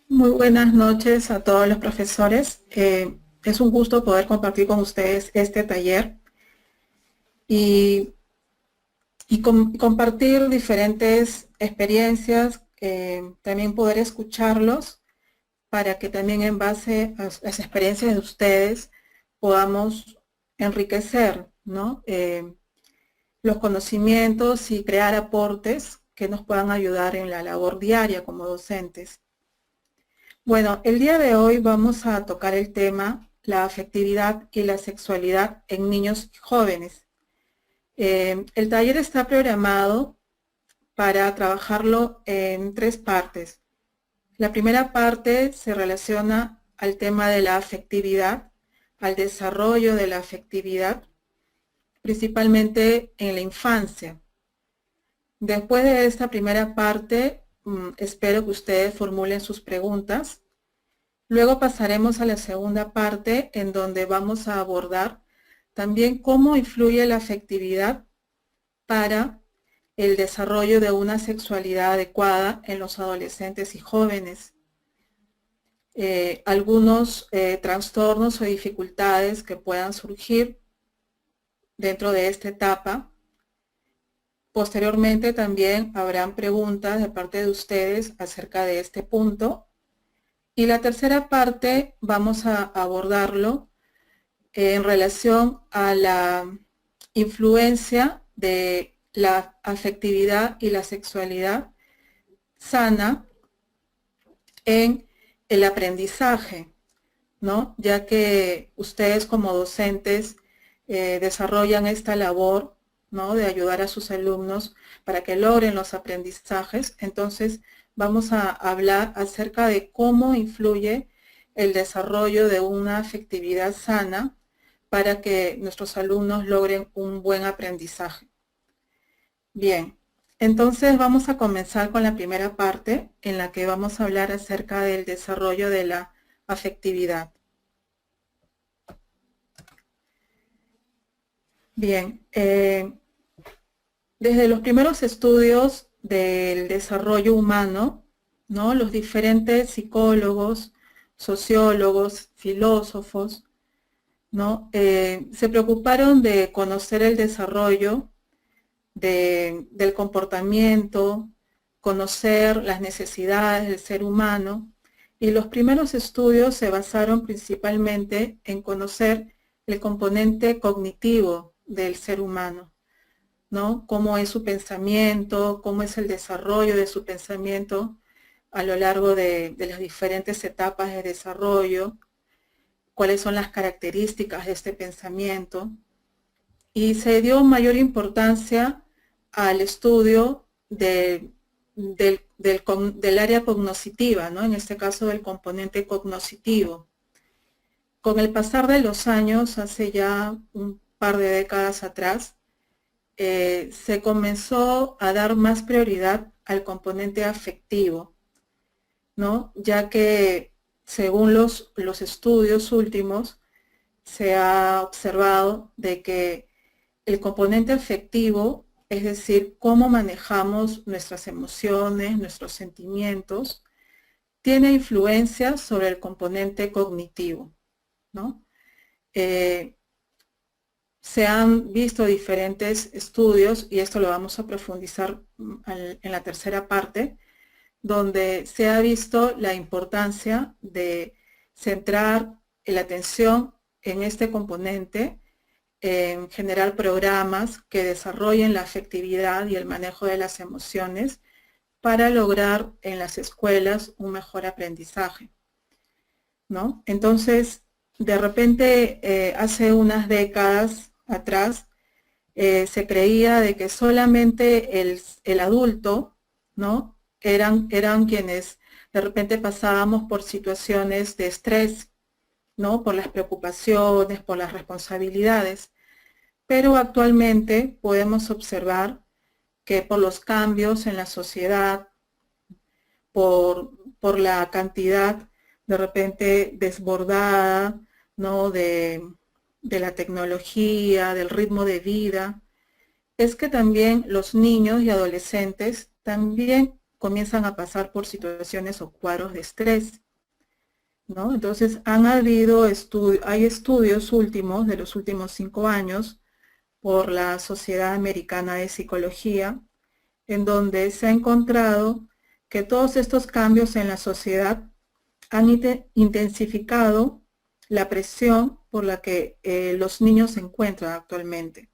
Muy buenas noches a todos los profesores. Es un gusto poder compartir con ustedes este taller y, compartir diferentes experiencias, también poder escucharlos para que también en base a las experiencias de ustedes podamos enriquecer, ¿no? Los conocimientos y crear aportes que nos puedan ayudar en la labor diaria como docentes. Bueno, el día de hoy vamos a tocar el tema la afectividad y la sexualidad en niños y jóvenes. El taller está programado para trabajarlo en tres partes. La primera parte se relaciona al tema de la afectividad, al desarrollo de la afectividad, principalmente en la infancia. Después de esta primera parte, espero que ustedes formulen sus preguntas. Luego pasaremos a la segunda parte en donde vamos a abordar también cómo influye la afectividad para el desarrollo de una sexualidad adecuada en los adolescentes y jóvenes. Algunos trastornos o dificultades que puedan surgir dentro de esta etapa. Posteriormente también habrán preguntas de parte de ustedes acerca de este punto. Y la tercera parte vamos a abordarlo en relación a la influencia de la afectividad y la sexualidad sana en el aprendizaje, ¿no? Ya que ustedes como docentes desarrollan esta labor, ¿no? De ayudar a sus alumnos para que logren los aprendizajes. Entonces vamos a hablar acerca de cómo influye el desarrollo de una afectividad sana para que nuestros alumnos logren un buen aprendizaje. Bien, entonces vamos a comenzar con la primera parte en la que vamos a hablar acerca del desarrollo de la afectividad. Bien, desde los primeros estudios del desarrollo humano, ¿no? Los diferentes psicólogos, sociólogos, filósofos, ¿no? Se preocuparon de conocer el desarrollo del comportamiento, conocer las necesidades del ser humano, y los primeros estudios se basaron principalmente en conocer el componente cognitivo del ser humano, ¿no? Cómo es su pensamiento, cómo es el desarrollo de su pensamiento a lo largo de las diferentes etapas de desarrollo, cuáles son las características de este pensamiento, y se dio mayor importancia al estudio del área cognoscitiva, ¿no? En este caso del componente cognoscitivo. Con el pasar de los años, hace ya un par de décadas atrás, se comenzó a dar más prioridad al componente afectivo, ¿no? Ya que según los estudios últimos, se ha observado de que el componente afectivo, es decir, cómo manejamos nuestras emociones, nuestros sentimientos, tiene influencia sobre el componente cognitivo, ¿no? Se han visto diferentes estudios, y esto lo vamos a profundizar en la tercera parte, donde se ha visto la importancia de centrar la atención en este componente, en generar programas que desarrollen la afectividad y el manejo de las emociones para lograr en las escuelas un mejor aprendizaje, ¿no? Entonces, de repente, hace unas décadas atrás, se creía de que solamente el adulto, ¿no? Eran quienes de repente pasábamos por situaciones de estrés, ¿no? Por las preocupaciones, por las responsabilidades. Pero actualmente podemos observar que por los cambios en la sociedad, por la cantidad de repente desbordada, ¿no? de la tecnología, del ritmo de vida, es que también los niños y adolescentes también comienzan a pasar por situaciones o cuadros de estrés, ¿no? Entonces, hay estudios últimos, de los últimos 5 años, por la Sociedad Americana de Psicología, en donde se ha encontrado que todos estos cambios en la sociedad han intensificado la presión por la que los niños se encuentran actualmente,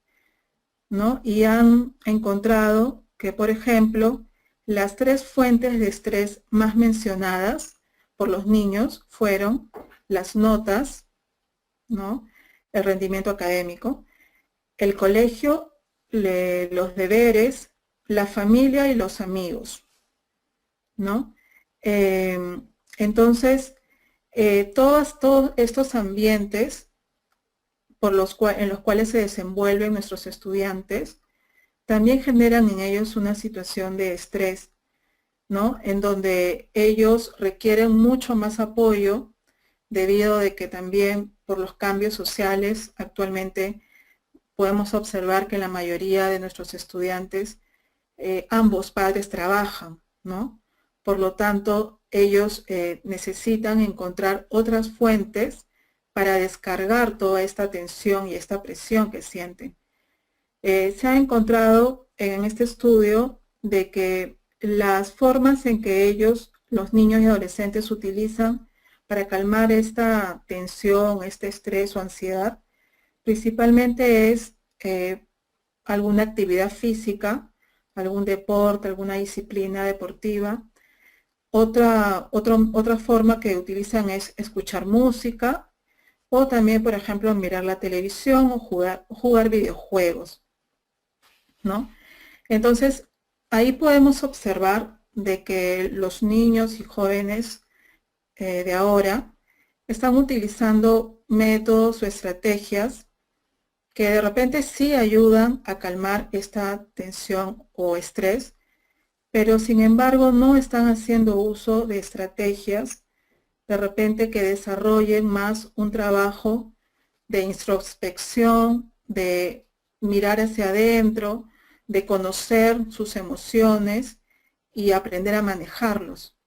¿no? Y han encontrado que, por ejemplo, las 3 fuentes de estrés más mencionadas por los niños fueron las notas, ¿no? El rendimiento académico, el colegio, los deberes, la familia y los amigos, ¿no? Entonces, todos estos ambientes en los cuales se desenvuelven nuestros estudiantes, también generan en ellos una situación de estrés, ¿no? En donde ellos requieren mucho más apoyo debido a que también por los cambios sociales actualmente podemos observar que la mayoría de nuestros estudiantes, ambos padres trabajan, ¿no? Por lo tanto, ellos necesitan encontrar otras fuentes para descargar toda esta tensión y esta presión que sienten. Se ha encontrado en este estudio de que las formas en que ellos, los niños y adolescentes, utilizan para calmar esta tensión, este estrés o ansiedad, principalmente es alguna actividad física, algún deporte, alguna disciplina deportiva. Otra forma que utilizan es escuchar música o también, por ejemplo, mirar la televisión o jugar videojuegos, ¿no? Entonces, ahí podemos observar de que los niños y jóvenes de ahora están utilizando métodos o estrategias que de repente sí ayudan a calmar esta tensión o estrés, pero sin embargo no están haciendo uso de estrategias de repente que desarrollen más un trabajo de introspección, de mirar hacia adentro, de conocer sus emociones y aprender a manejarlos,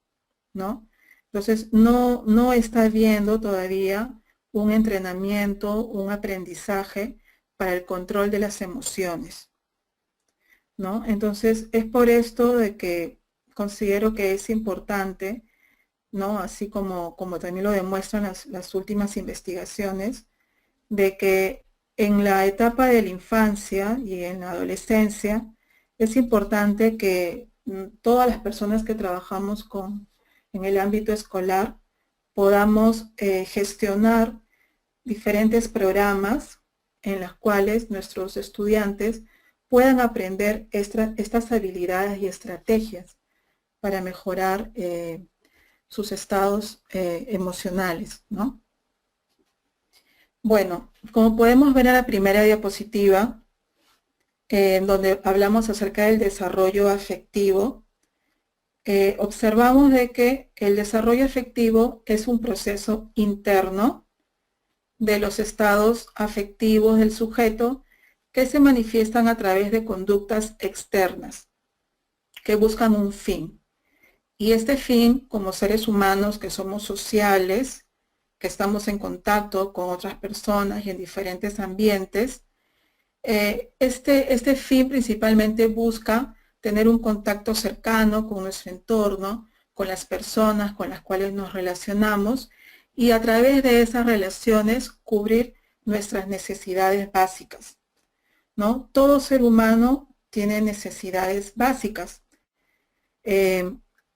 ¿no? Entonces, no está habiendo todavía un entrenamiento, un aprendizaje para el control de las emociones, ¿no? Entonces, es por esto de que considero que es importante, ¿no? Así como también lo demuestran las últimas investigaciones, de que en la etapa de la infancia y en la adolescencia es importante que todas las personas que trabajamos en el ámbito escolar podamos gestionar diferentes programas en los cuales nuestros estudiantes puedan aprender estas habilidades y estrategias para mejorar sus estados emocionales, ¿no? Bueno, como podemos ver en la primera diapositiva, en donde hablamos acerca del desarrollo afectivo, observamos de que el desarrollo afectivo es un proceso interno de los estados afectivos del sujeto que se manifiestan a través de conductas externas que buscan un fin. Y este fin, como seres humanos que somos sociales, que estamos en contacto con otras personas y en diferentes ambientes, este fin principalmente busca tener un contacto cercano con nuestro entorno, con las personas con las cuales nos relacionamos y a través de esas relaciones cubrir nuestras necesidades básicas, ¿no? Todo ser humano tiene necesidades básicas.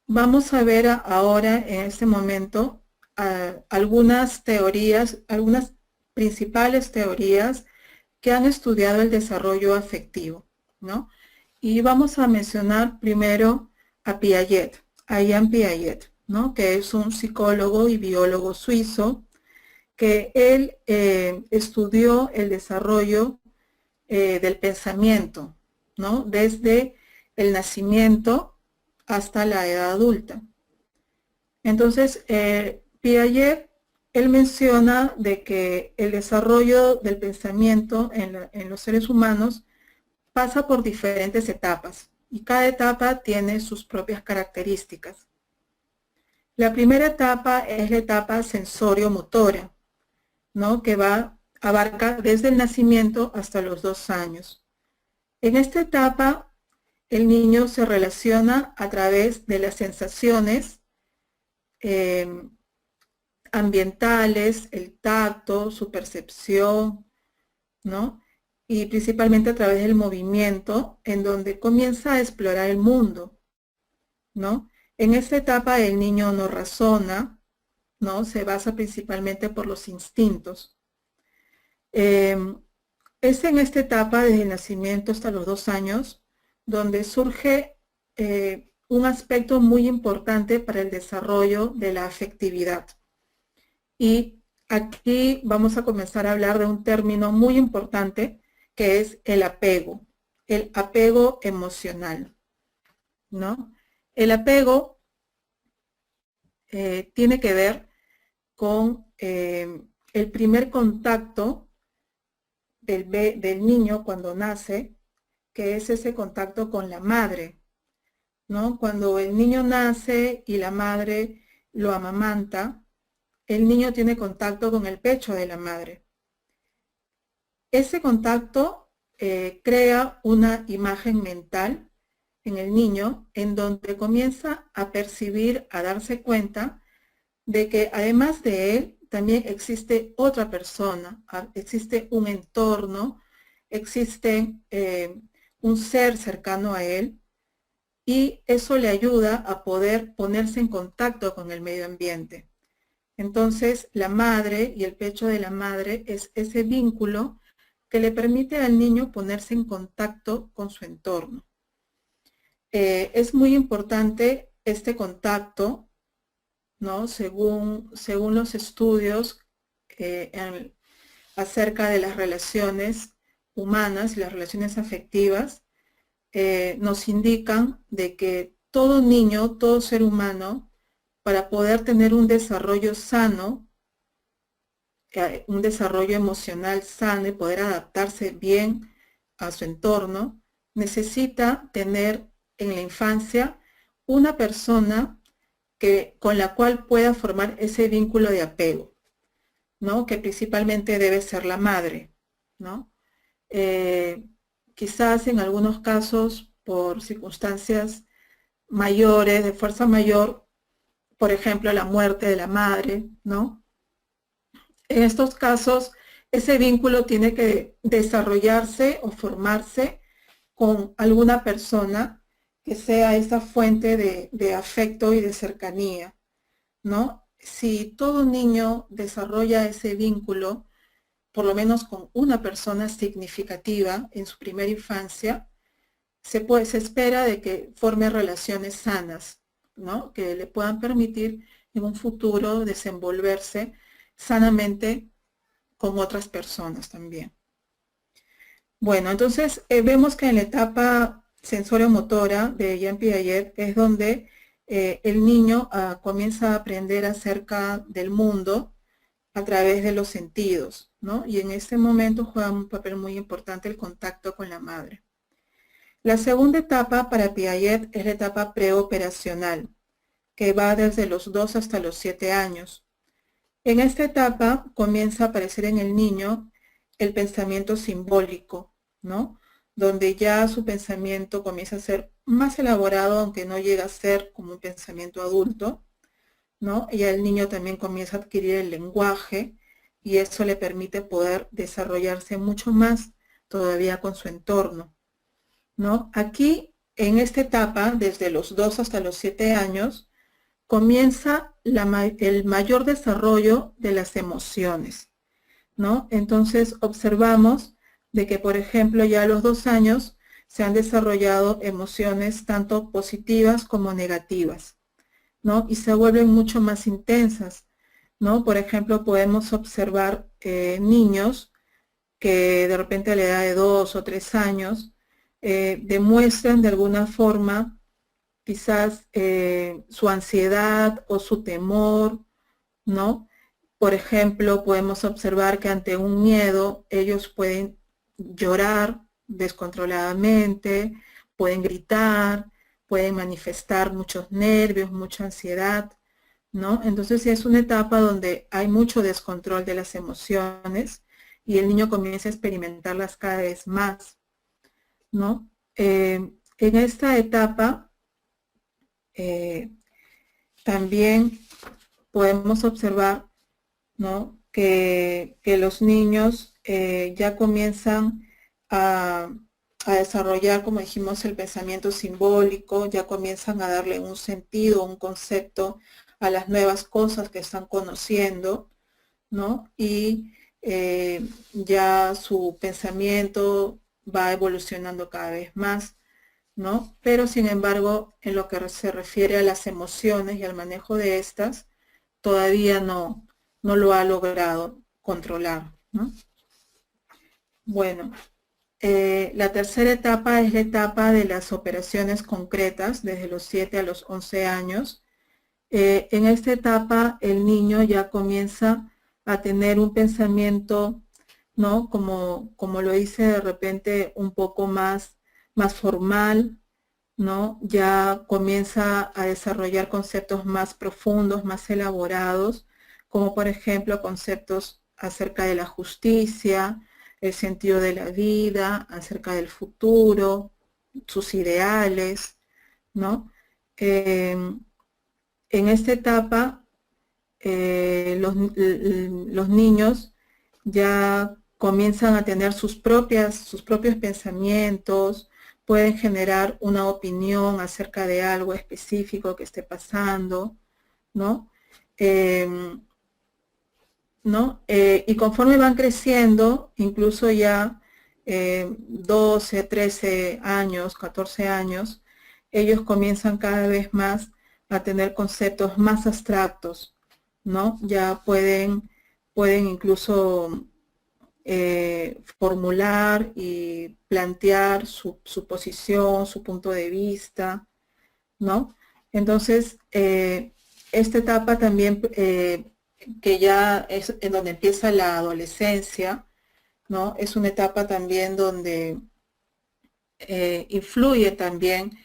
Vamos a ver ahora, en este momento, algunas teorías, algunas principales teorías que han estudiado el desarrollo afectivo, ¿no? Y vamos a mencionar primero a Piaget, a Jean Piaget, ¿no? Que es un psicólogo y biólogo suizo, que él estudió el desarrollo del pensamiento, ¿no? Desde el nacimiento hasta la edad adulta. Entonces, Piaget, él menciona de que el desarrollo del pensamiento en los seres humanos pasa por diferentes etapas, y cada etapa tiene sus propias características. La primera etapa es la etapa sensorio-motora, ¿no? Que abarca desde el nacimiento hasta los 2 años. En esta etapa, el niño se relaciona a través de las sensaciones ambientales, el tacto, su percepción, ¿no? Y principalmente a través del movimiento, en donde comienza a explorar el mundo, ¿no? En esta etapa el niño no razona, ¿no? Se basa principalmente por los instintos. Es en esta etapa, desde el nacimiento hasta los 2 años, donde surge un aspecto muy importante para el desarrollo de la afectividad. Y aquí vamos a comenzar a hablar de un término muy importante, que es el apego emocional, ¿no? El apego tiene que ver con el primer contacto del niño cuando nace, que es ese contacto con la madre, ¿no? Cuando el niño nace y la madre lo amamanta, el niño tiene contacto con el pecho de la madre. Ese contacto crea una imagen mental en el niño en donde comienza a percibir, a darse cuenta de que además de él también existe otra persona, existe un entorno, existe un ser cercano a él, y eso le ayuda a poder ponerse en contacto con el medio ambiente. Entonces, la madre y el pecho de la madre es ese vínculo que le permite al niño ponerse en contacto con su entorno. Es muy importante este contacto, ¿no? Según los estudios acerca de las relaciones humanas y las relaciones afectivas, nos indican de que todo niño, todo ser humano, para poder tener un desarrollo sano, un desarrollo emocional sano y poder adaptarse bien a su entorno, necesita tener en la infancia una persona con la cual pueda formar ese vínculo de apego, ¿no? Que principalmente debe ser la madre, ¿no? Quizás en algunos casos, por circunstancias mayores, de fuerza mayor, por ejemplo, la muerte de la madre, ¿no? En estos casos, ese vínculo tiene que desarrollarse o formarse con alguna persona que sea esa fuente de afecto y de cercanía, ¿no? Si todo niño desarrolla ese vínculo, por lo menos con una persona significativa en su primera infancia, se espera de que forme relaciones sanas, ¿no? Que le puedan permitir en un futuro desenvolverse sanamente con otras personas también. Bueno, entonces vemos que en la etapa sensorio-motora de Jean Piaget es donde el niño comienza a aprender acerca del mundo a través de los sentidos, ¿no? Y en este momento juega un papel muy importante el contacto con la madre. La segunda etapa para Piaget es la etapa preoperacional, que va desde los 2 hasta los 7 años. En esta etapa comienza a aparecer en el niño el pensamiento simbólico, ¿no? Donde ya su pensamiento comienza a ser más elaborado, aunque no llega a ser como un pensamiento adulto, ¿no? Y el niño también comienza a adquirir el lenguaje y eso le permite poder desarrollarse mucho más todavía con su entorno, ¿no? Aquí, en esta etapa, desde los 2 hasta los 7 años, comienza el mayor desarrollo de las emociones, ¿no? Entonces observamos de que, por ejemplo, ya a los 2 años se han desarrollado emociones tanto positivas como negativas, ¿no? Y se vuelven mucho más intensas, ¿no? Por ejemplo, podemos observar niños que de repente a la edad de 2 o 3 años demuestran de alguna forma quizás su ansiedad o su temor, ¿no? Por ejemplo, podemos observar que ante un miedo ellos pueden llorar descontroladamente, pueden gritar, pueden manifestar muchos nervios, mucha ansiedad, ¿no? Entonces es una etapa donde hay mucho descontrol de las emociones y el niño comienza a experimentarlas cada vez más, ¿no? En esta etapa también podemos observar, ¿no?, que los niños ya comienzan a desarrollar, como dijimos, el pensamiento simbólico, ya comienzan a darle un sentido, un concepto a las nuevas cosas que están conociendo, ¿no? Y ya su pensamiento va evolucionando cada vez más, ¿no? Pero sin embargo, en lo que se refiere a las emociones y al manejo de estas, todavía no lo ha logrado controlar, ¿no? Bueno, la tercera etapa es la etapa de las operaciones concretas, desde los 7 a los 11 años. En esta etapa el niño ya comienza a tener un pensamiento, ¿no?, como lo dice de repente, un poco más formal, ¿no? Ya comienza a desarrollar conceptos más profundos, más elaborados, como por ejemplo conceptos acerca de la justicia, el sentido de la vida, acerca del futuro, sus ideales, ¿no? En esta etapa, los niños ya comienzan a tener sus propios pensamientos, pueden generar una opinión acerca de algo específico que esté pasando, ¿no? Y conforme van creciendo, incluso ya 12, 13 años, 14 años, ellos comienzan cada vez más a tener conceptos más abstractos, ¿no? Ya pueden incluso formular y plantear su posición, su punto de vista, ¿no? Entonces, esta etapa también, que ya es en donde empieza la adolescencia, ¿no? Es una etapa también donde influye también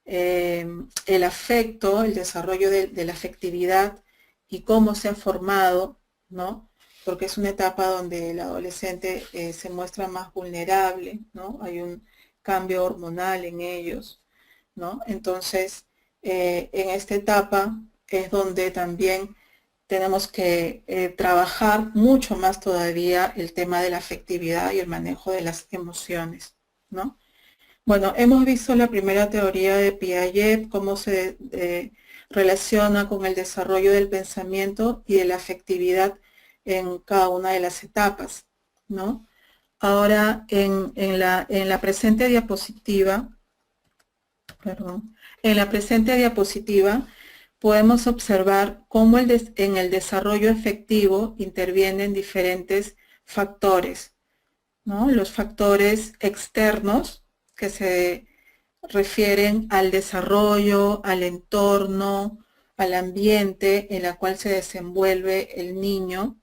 el afecto, el desarrollo de la afectividad y cómo se ha formado, ¿no? Porque es una etapa donde el adolescente se muestra más vulnerable, ¿no? Hay un cambio hormonal en ellos, ¿no? Entonces, en esta etapa es donde también tenemos que trabajar mucho más todavía el tema de la afectividad y el manejo de las emociones, ¿no? Bueno, hemos visto la primera teoría de Piaget, cómo se relaciona con el desarrollo del pensamiento y de la afectividad en cada una de las etapas, ¿no? Ahora, en la presente diapositiva, podemos observar cómo en el desarrollo efectivo intervienen diferentes factores, ¿no? Los factores externos, que se refieren al desarrollo, al entorno, al ambiente en el cual se desenvuelve el niño,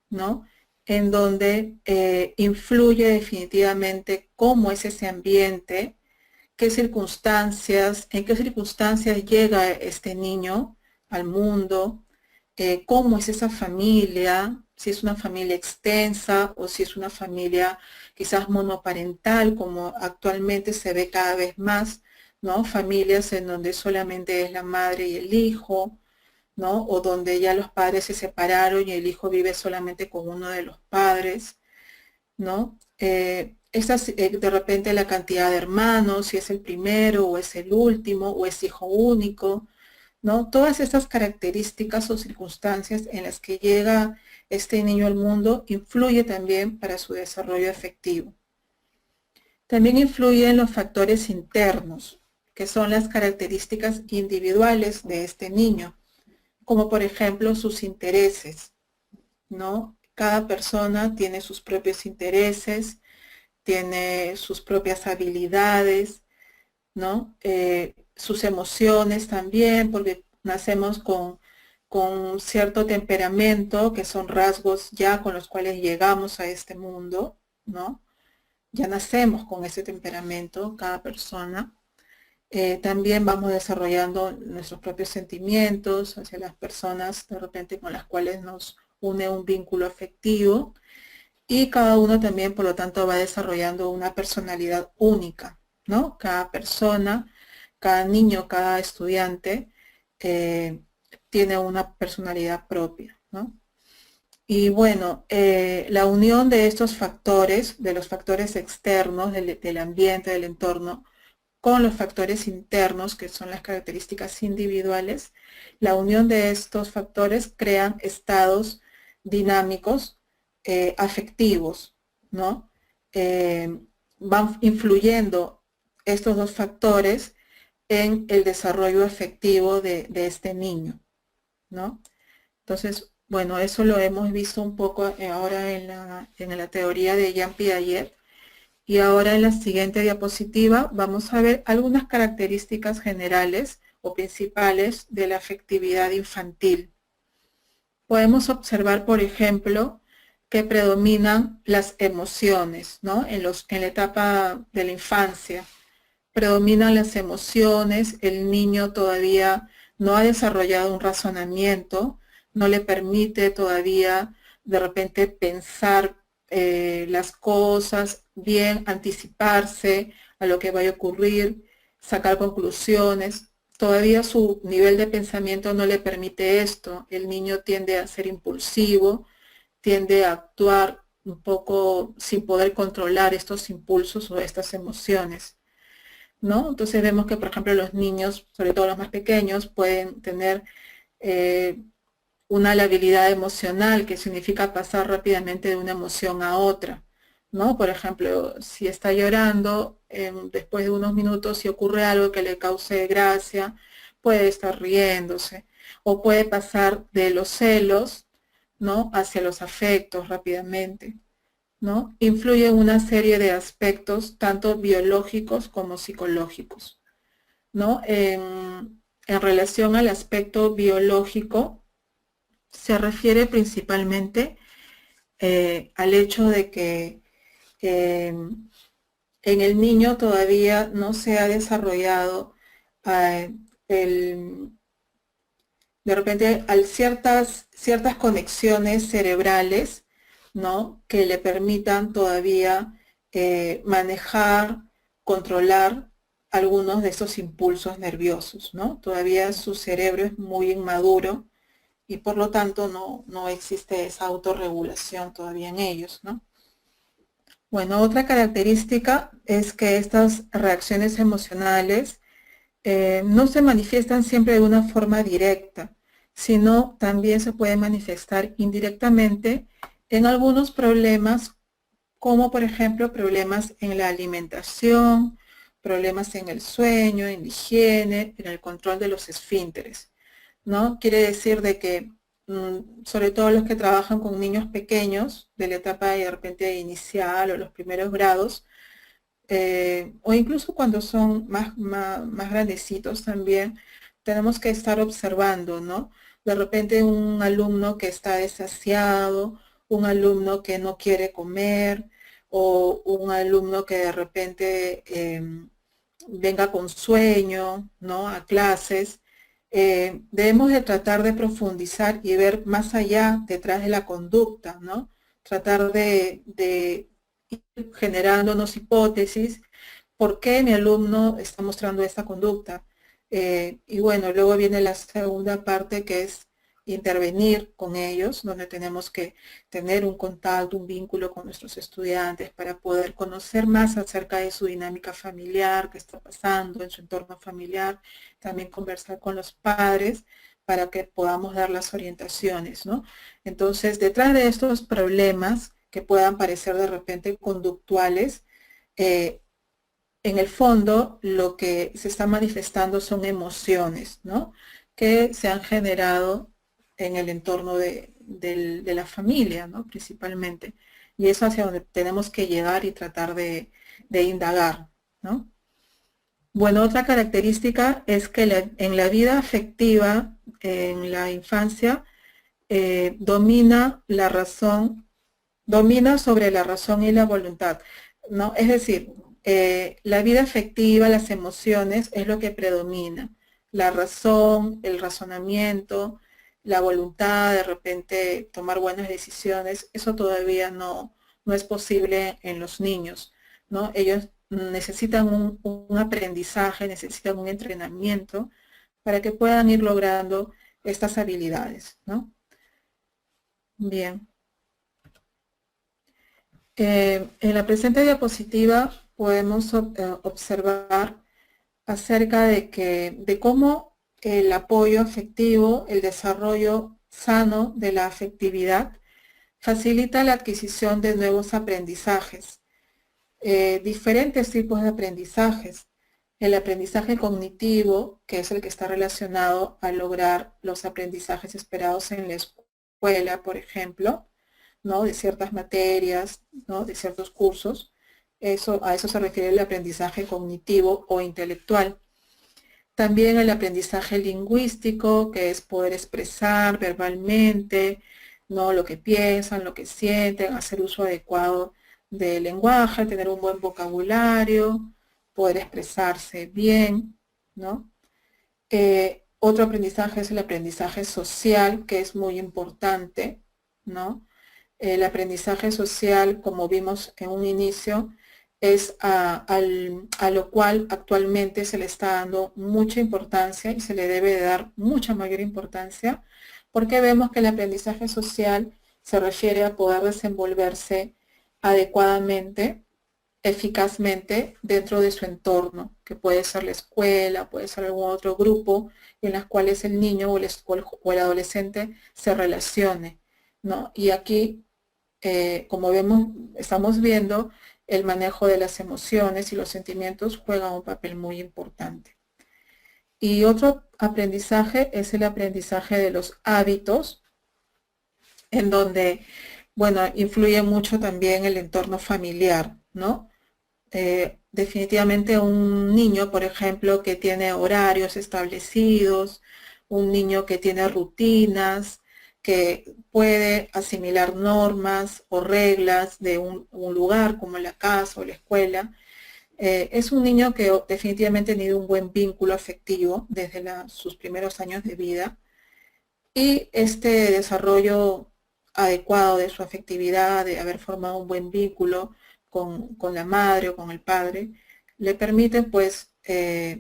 ¿no? En donde influye definitivamente cómo es ese ambiente, en qué circunstancias llega este niño al mundo, cómo es esa familia, si es una familia extensa o si es una familia quizás monoparental, como actualmente se ve cada vez más, ¿no? Familias en donde solamente es la madre y el hijo, ¿no? O donde ya los padres se separaron y el hijo vive solamente con uno de los padres, ¿no? De repente la cantidad de hermanos, si es el primero o es el último o es hijo único, ¿no? Todas estas características o circunstancias en las que llega este niño al mundo influye también para su desarrollo afectivo. También influyen los factores internos, que son las características individuales de este niño, como por ejemplo sus intereses, ¿no? Cada persona tiene sus propios intereses, tiene sus propias habilidades, ¿no? Sus emociones también, porque nacemos con cierto temperamento, que son rasgos ya con los cuales llegamos a este mundo, ¿no? Ya nacemos con ese temperamento, cada persona. También vamos desarrollando nuestros propios sentimientos hacia las personas de repente con las cuales nos une un vínculo afectivo, y cada uno también, por lo tanto, va desarrollando una personalidad única, ¿no? Cada persona, cada niño, cada estudiante tiene una personalidad propia, ¿no? Y bueno, la unión de estos factores, de los factores externos, del ambiente, del entorno, con los factores internos, que son las características individuales, la unión de estos factores crean estados dinámicos afectivos, ¿no? Van influyendo estos dos factores en el desarrollo afectivo de este niño, ¿no? Entonces, bueno, eso lo hemos visto un poco ahora en la teoría de Jean Piaget. Y ahora en la siguiente diapositiva vamos a ver algunas características generales o principales de la afectividad infantil. Podemos observar, por ejemplo, que predominan las emociones, ¿no? En la etapa de la infancia. Predominan las emociones, el niño todavía no ha desarrollado un razonamiento, no le permite todavía de repente pensar las cosas bien, anticiparse a lo que vaya a ocurrir, sacar conclusiones. Todavía su nivel de pensamiento no le permite esto. El niño tiende a ser impulsivo, tiende a actuar un poco sin poder controlar estos impulsos o estas emociones, ¿no? Entonces vemos que, por ejemplo, los niños, sobre todo los más pequeños, pueden tener una labilidad emocional, que significa pasar rápidamente de una emoción a otra, ¿no? Por ejemplo, si está llorando, después de unos minutos, si ocurre algo que le cause gracia, puede estar riéndose, o puede pasar de los celos, ¿no?, hacia los afectos rápidamente, ¿no? Influye en una serie de aspectos, tanto biológicos como psicológicos, ¿no? En relación al aspecto biológico, se refiere principalmente al hecho de que en el niño todavía no se ha desarrollado de repente ciertas conexiones cerebrales, ¿no?, que le permitan todavía manejar, controlar algunos de esos impulsos nerviosos, ¿no? Todavía su cerebro es muy inmaduro y por lo tanto no existe esa autorregulación todavía en ellos, ¿no? Bueno, otra característica es que estas reacciones emocionales no se manifiestan siempre de una forma directa, sino también se pueden manifestar indirectamente en algunos problemas, como por ejemplo problemas en la alimentación, problemas en el sueño, en la higiene, en el control de los esfínteres, ¿no? Quiere decir de que, sobre todo los que trabajan con niños pequeños, de la etapa de repente inicial o los primeros grados, o incluso cuando son más grandecitos también, tenemos que estar observando, ¿no? De repente un alumno que está desasiado, un alumno que no quiere comer, o un alumno que de repente venga con sueño, ¿no?, a clases. Debemos de tratar de profundizar y ver más allá, detrás de la conducta, ¿no? Tratar de ir generándonos hipótesis, ¿por qué mi alumno está mostrando esta conducta? Y bueno, luego viene la segunda parte, que es intervenir con ellos, donde tenemos que tener un contacto, un vínculo con nuestros estudiantes para poder conocer más acerca de su dinámica familiar, qué está pasando en su entorno familiar, también conversar con los padres para que podamos dar las orientaciones, ¿no? Entonces, detrás de estos problemas que puedan parecer de repente conductuales, en el fondo lo que se está manifestando son emociones, ¿no?, que se han generado en el entorno de la familia, ¿no?, principalmente. Y eso hacia donde tenemos que llegar y tratar de indagar, ¿no? Bueno, otra característica es que en la vida afectiva, en la infancia, domina sobre la razón y la voluntad, ¿no? Es decir, la vida afectiva, las emociones, es lo que predomina. La razón, el razonamiento, la voluntad, de repente tomar buenas decisiones, eso todavía no es posible en los niños, ¿no? Ellos necesitan un aprendizaje, necesitan un entrenamiento para que puedan ir logrando estas habilidades, ¿no? Bien. En la presente diapositiva podemos observar acerca de cómo el apoyo afectivo, el desarrollo sano de la afectividad, facilita la adquisición de nuevos aprendizajes, diferentes tipos de aprendizajes. El aprendizaje cognitivo, que es el que está relacionado a lograr los aprendizajes esperados en la escuela, por ejemplo, ¿no? De ciertas materias, ¿no? De ciertos cursos. A eso se refiere el aprendizaje cognitivo o intelectual. También el aprendizaje lingüístico, que es poder expresar verbalmente, ¿no? Lo que piensan, lo que sienten, hacer uso adecuado del lenguaje, tener un buen vocabulario, poder expresarse bien, ¿no? Otro aprendizaje es el aprendizaje social, que es muy importante, ¿no? El aprendizaje social, como vimos en un inicio, es a lo cual actualmente se le está dando mucha importancia y se le debe de dar mucha mayor importancia, porque vemos que el aprendizaje social se refiere a poder desenvolverse adecuadamente, eficazmente dentro de su entorno, que puede ser la escuela, puede ser algún otro grupo en los cuales el niño o el adolescente se relacione, ¿no? Y aquí, como vemos, estamos viendo el manejo de las emociones y los sentimientos juega un papel muy importante. Y otro aprendizaje es el aprendizaje de los hábitos, en donde, bueno, influye mucho también el entorno familiar, ¿no? Definitivamente un niño, por ejemplo, que tiene horarios establecidos, un niño que tiene rutinas, que puede asimilar normas o reglas de un lugar como la casa o la escuela, es un niño que definitivamente ha tenido un buen vínculo afectivo desde sus primeros años de vida, y este desarrollo adecuado de su afectividad, de haber formado un buen vínculo con la madre o con el padre, le permite pues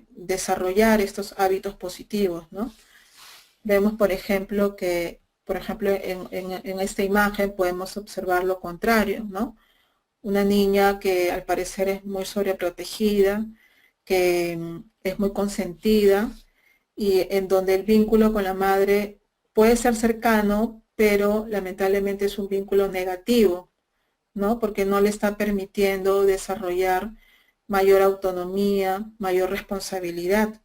desarrollar estos hábitos positivos, ¿no? Vemos, por ejemplo, que en esta imagen podemos observar lo contrario, ¿no? Una niña que al parecer es muy sobreprotegida, que es muy consentida, y en donde el vínculo con la madre puede ser cercano, pero lamentablemente es un vínculo negativo, ¿no? Porque no le está permitiendo desarrollar mayor autonomía, mayor responsabilidad,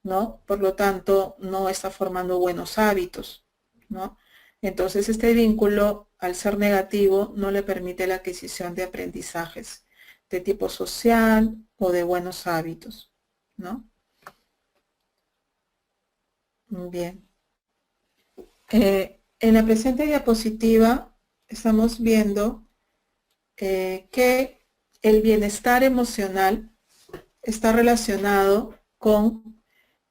¿no? Por lo tanto, no está formando buenos hábitos, ¿no? Entonces, este vínculo, al ser negativo, no le permite la adquisición de aprendizajes de tipo social o de buenos hábitos, ¿no? Bien. En la presente diapositiva estamos viendo que el bienestar emocional está relacionado con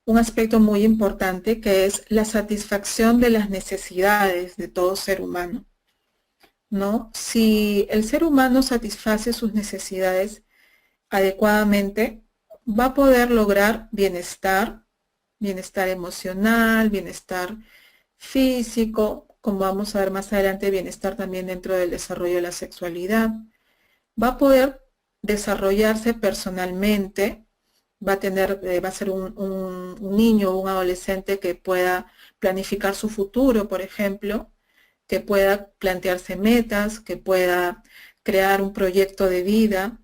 un aspecto muy importante, que es la satisfacción de las necesidades de todo ser humano, ¿no? Si el ser humano satisface sus necesidades adecuadamente, va a poder lograr bienestar emocional, bienestar físico, como vamos a ver más adelante, bienestar también dentro del desarrollo de la sexualidad. Va a poder desarrollarse personalmente, va a ser un niño o un adolescente que pueda planificar su futuro, por ejemplo, que pueda plantearse metas, que pueda crear un proyecto de vida,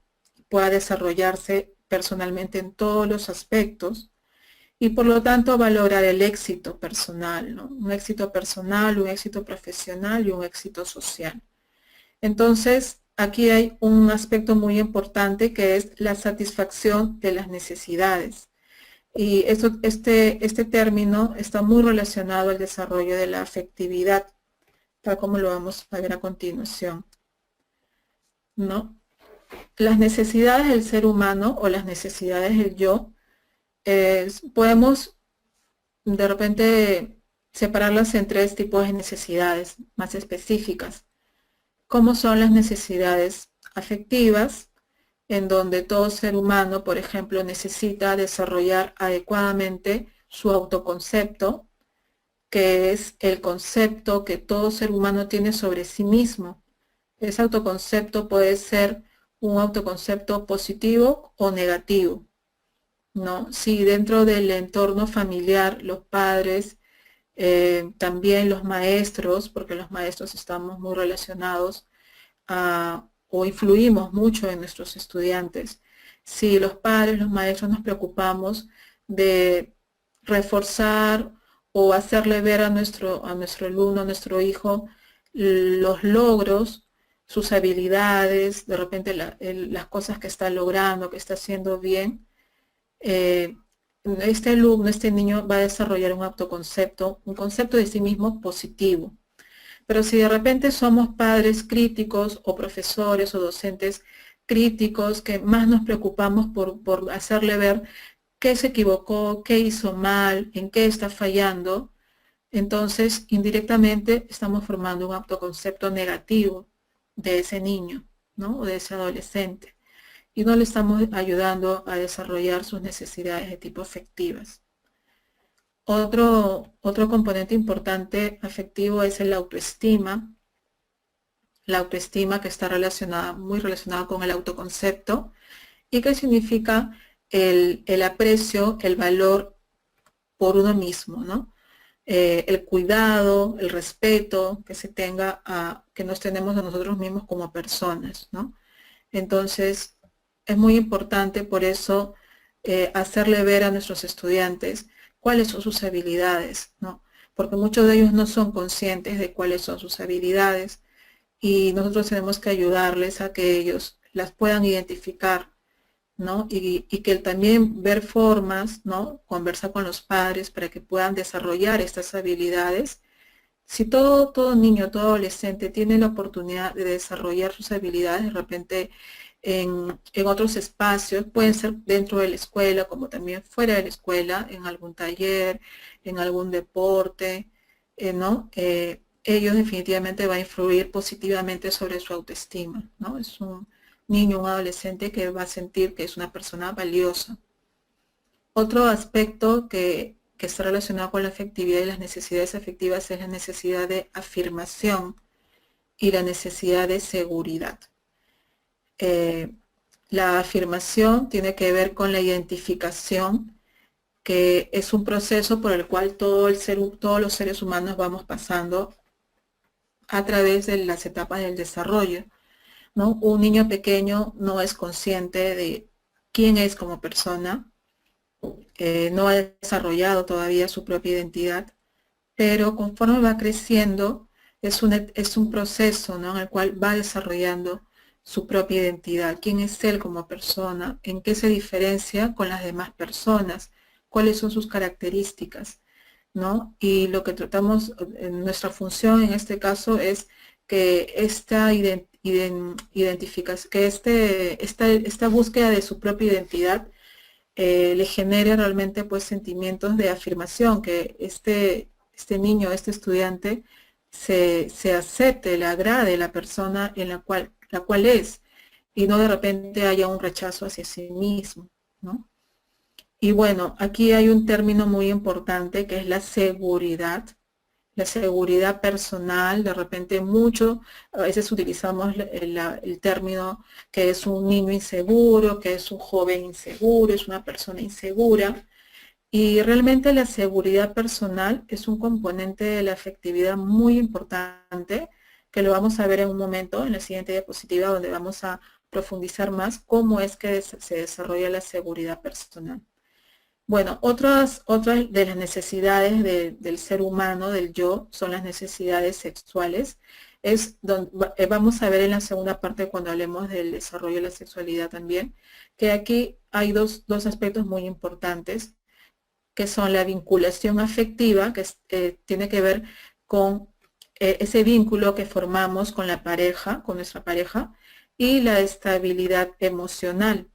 pueda desarrollarse personalmente en todos los aspectos, y por lo tanto valorar el éxito personal, ¿no? Un éxito personal, un éxito profesional y un éxito social. Entonces, aquí hay un aspecto muy importante, que es la satisfacción de las necesidades. Y este término está muy relacionado al desarrollo de la afectividad, tal como lo vamos a ver a continuación, ¿no? las necesidades del ser humano o las necesidades del yo, podemos de repente separarlas en tres tipos de necesidades más específicas, como son las necesidades afectivas, en donde todo ser humano, por ejemplo, necesita desarrollar adecuadamente su autoconcepto, que es el concepto que todo ser humano tiene sobre sí mismo. Ese autoconcepto puede ser un autoconcepto positivo o negativo, ¿no? Si dentro del entorno familiar, los padres, también los maestros, porque los maestros estamos muy relacionados o influimos mucho en nuestros estudiantes. Si los padres, los maestros nos preocupamos de reforzar o hacerle ver a nuestro alumno, a nuestro hijo, los logros, sus habilidades, de repente las cosas que está logrando, que está haciendo bien, este alumno, este niño va a desarrollar un autoconcepto, un concepto de sí mismo positivo. Pero si de repente somos padres críticos o profesores o docentes críticos que más nos preocupamos por hacerle ver qué se equivocó, qué hizo mal, en qué está fallando, entonces indirectamente estamos formando un autoconcepto negativo de ese niño, ¿no? O de ese adolescente. Y no le estamos ayudando a desarrollar sus necesidades de tipo afectivas. Otro componente importante afectivo es el autoestima. La autoestima que está muy relacionada con el autoconcepto y que significa el aprecio, el valor por uno mismo, ¿no? El cuidado, el respeto que se tenga, que nos tenemos a nosotros mismos como personas, ¿no? Entonces, es muy importante por eso hacerle ver a nuestros estudiantes cuáles son sus habilidades, ¿no? Porque muchos de ellos no son conscientes de cuáles son sus habilidades y nosotros tenemos que ayudarles a que ellos las puedan identificar, ¿no? Y que también ver formas, ¿no? Conversar con los padres para que puedan desarrollar estas habilidades. Si todo niño, todo adolescente tiene la oportunidad de desarrollar sus habilidades, de repente en otros espacios, pueden ser dentro de la escuela, como también fuera de la escuela, en algún taller, en algún deporte, ¿no? Ellos definitivamente va a influir positivamente sobre su autoestima, ¿no? Es un niño, un adolescente que va a sentir que es una persona valiosa. Otro aspecto que está relacionado con la afectividad y las necesidades afectivas es la necesidad de afirmación y la necesidad de seguridad. La afirmación tiene que ver con la identificación, que es un proceso por el cual todos los seres humanos vamos pasando a través de las etapas del desarrollo, ¿no? Un niño pequeño no es consciente de quién es como persona, no ha desarrollado todavía su propia identidad, pero conforme va creciendo es un proceso, ¿no? En el cual va desarrollando su propia identidad, quién es él como persona, en qué se diferencia con las demás personas, cuáles son sus características, ¿no? Y lo que tratamos, nuestra función en este caso es que esta esta búsqueda de su propia identidad le genere realmente pues sentimientos de afirmación, que este niño, este estudiante se acepte, le agrade la persona en la cual es, y no de repente haya un rechazo hacia sí mismo, ¿no? Y bueno, aquí hay un término muy importante que es la seguridad personal. De repente a veces utilizamos el término que es un niño inseguro, que es un joven inseguro, es una persona insegura. Y realmente la seguridad personal es un componente de la afectividad muy importante, que lo vamos a ver en un momento, en la siguiente diapositiva, donde vamos a profundizar más cómo es que se desarrolla la seguridad personal. Bueno, otras de las necesidades del ser humano, del yo, son las necesidades sexuales. Vamos a ver en la segunda parte, cuando hablemos del desarrollo de la sexualidad también, que aquí hay dos aspectos muy importantes, que son la vinculación afectiva, que tiene que ver con ese vínculo que formamos con la pareja, con nuestra pareja, y la estabilidad emocional,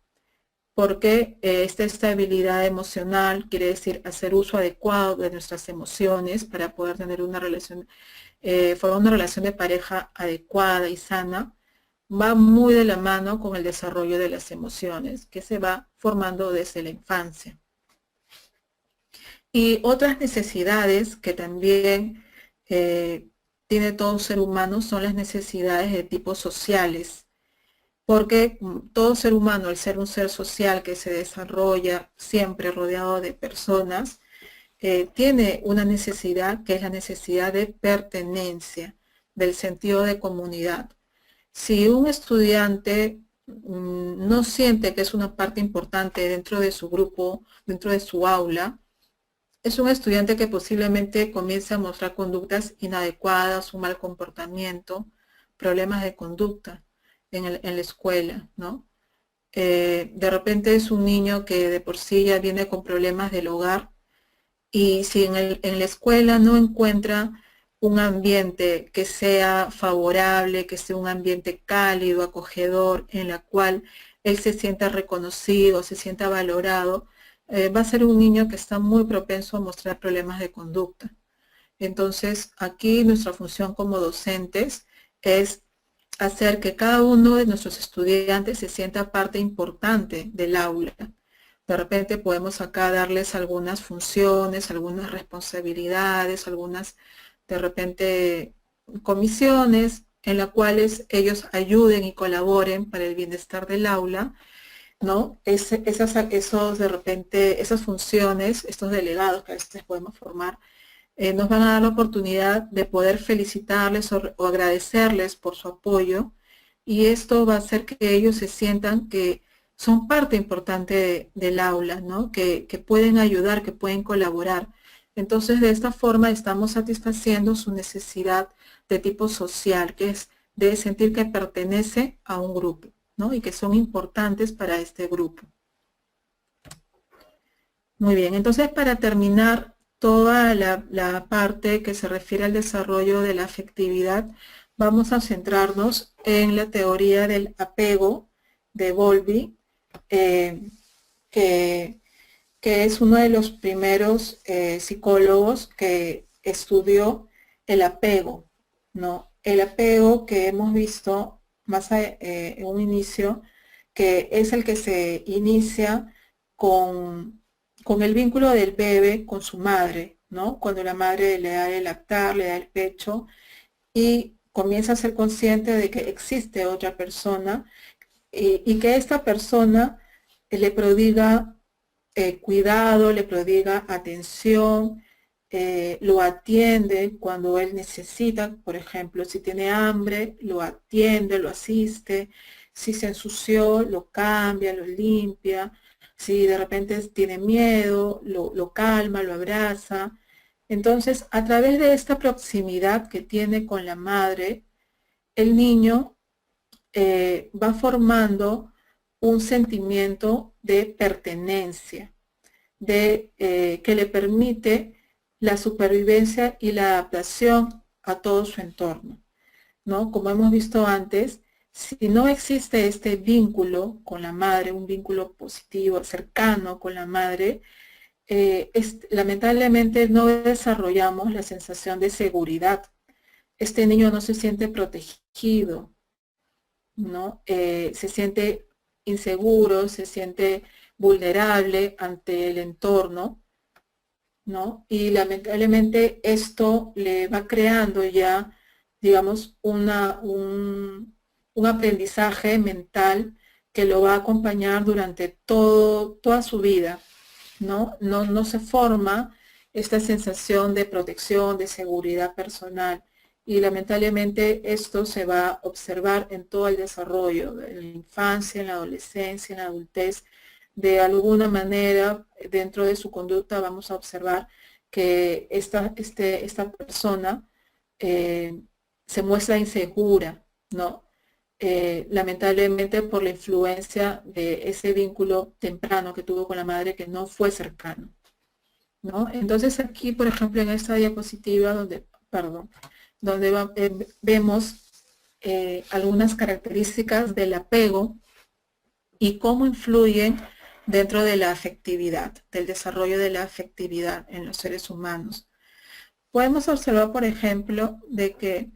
porque esta estabilidad emocional quiere decir hacer uso adecuado de nuestras emociones para poder tener una relación, formar una relación de pareja adecuada y sana, va muy de la mano con el desarrollo de las emociones, que se va formando desde la infancia. Y otras necesidades que también tiene todo ser humano son las necesidades de tipo sociales, porque todo ser humano, al ser un ser social que se desarrolla siempre rodeado de personas, tiene una necesidad que es la necesidad de pertenencia, del sentido de comunidad. Si un estudiante no siente que es una parte importante dentro de su grupo, dentro de su aula, es un estudiante que posiblemente comience a mostrar conductas inadecuadas, un mal comportamiento, problemas de conducta en la escuela, ¿no? De repente es un niño que de por sí ya viene con problemas del hogar, y si en la escuela no encuentra un ambiente que sea favorable, que sea un ambiente cálido, acogedor, en la cual él se sienta reconocido, se sienta valorado, va a ser un niño que está muy propenso a mostrar problemas de conducta. Entonces, aquí nuestra función como docentes es hacer que cada uno de nuestros estudiantes se sienta parte importante del aula. De repente podemos acá darles algunas funciones, algunas responsabilidades, algunas de repente comisiones en las cuales ellos ayuden y colaboren para el bienestar del aula, ¿no? Esos de repente, esas funciones, estos delegados que a veces podemos formar, nos van a dar la oportunidad de poder felicitarles o agradecerles por su apoyo, y esto va a hacer que ellos se sientan que son parte importante del aula, ¿no? Que pueden ayudar, que pueden colaborar. Entonces, de esta forma estamos satisfaciendo su necesidad de tipo social, que es de sentir que pertenece a un grupo, ¿no? Y que son importantes para este grupo. Muy bien, entonces para terminar toda la parte que se refiere al desarrollo de la afectividad, vamos a centrarnos en la teoría del apego de Bowlby, que es uno de los primeros psicólogos que estudió el apego, ¿no? El apego que hemos visto más en un inicio, que es el que se inicia con el vínculo del bebé con su madre, ¿no? Cuando la madre le da el lactar, le da el pecho y comienza a ser consciente de que existe otra persona y que esta persona le prodiga cuidado, le prodiga atención, lo atiende cuando él necesita, por ejemplo, si tiene hambre, lo atiende, lo asiste, si se ensució, lo cambia, lo limpia, si de repente tiene miedo, lo calma, lo abraza. Entonces, a través de esta proximidad que tiene con la madre, el niño va formando un sentimiento de pertenencia, que le permite la supervivencia y la adaptación a todo su entorno, ¿no? Como hemos visto antes, si no existe este vínculo con la madre, un vínculo positivo, cercano con la madre, lamentablemente no desarrollamos la sensación de seguridad. Este niño no se siente protegido, ¿no? Se siente inseguro, se siente vulnerable ante el entorno, ¿no? Y lamentablemente esto le va creando ya, digamos, un aprendizaje mental que lo va a acompañar durante toda su vida, ¿no? No se forma esta sensación de protección, de seguridad personal. Y lamentablemente esto se va a observar en todo el desarrollo, en la infancia, en la adolescencia, en la adultez. De alguna manera, dentro de su conducta vamos a observar que esta persona se muestra insegura, ¿no? Lamentablemente por la influencia de ese vínculo temprano que tuvo con la madre que no fue cercano, ¿no? Entonces aquí, por ejemplo, en esta diapositiva donde vemos algunas características del apego y cómo influyen dentro de la afectividad, del desarrollo de la afectividad en los seres humanos. Podemos observar, por ejemplo, de que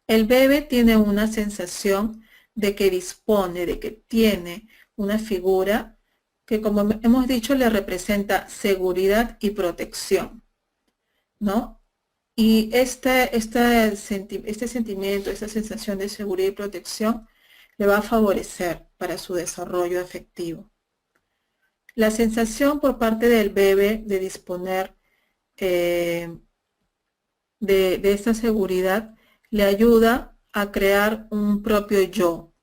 el bebé tiene una sensación de que dispone, de que tiene una figura que, como hemos dicho, le representa seguridad y protección, ¿no? Y este sentimiento, esta sensación de seguridad y protección le va a favorecer para su desarrollo afectivo. La sensación por parte del bebé de disponer de esta seguridad le ayuda a crear un propio yo,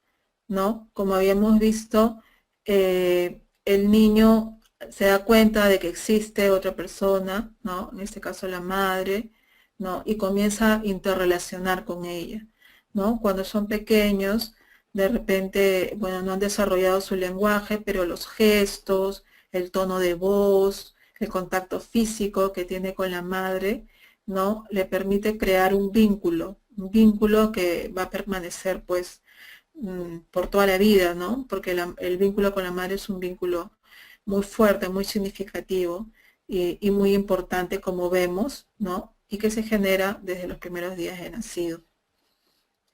¿no? Como habíamos visto, el niño se da cuenta de que existe otra persona, ¿no? En este caso la madre, ¿no? Y comienza a interrelacionar con ella, ¿no? Cuando son pequeños, de repente, bueno, no han desarrollado su lenguaje, pero los gestos, el tono de voz, el contacto físico que tiene con la madre, ¿no? Le permite crear un vínculo que va a permanecer, pues, por toda la vida, ¿no? Porque el vínculo con la madre es un vínculo muy fuerte, muy significativo y muy importante, como vemos, ¿no? Y que se genera desde los primeros días de nacido.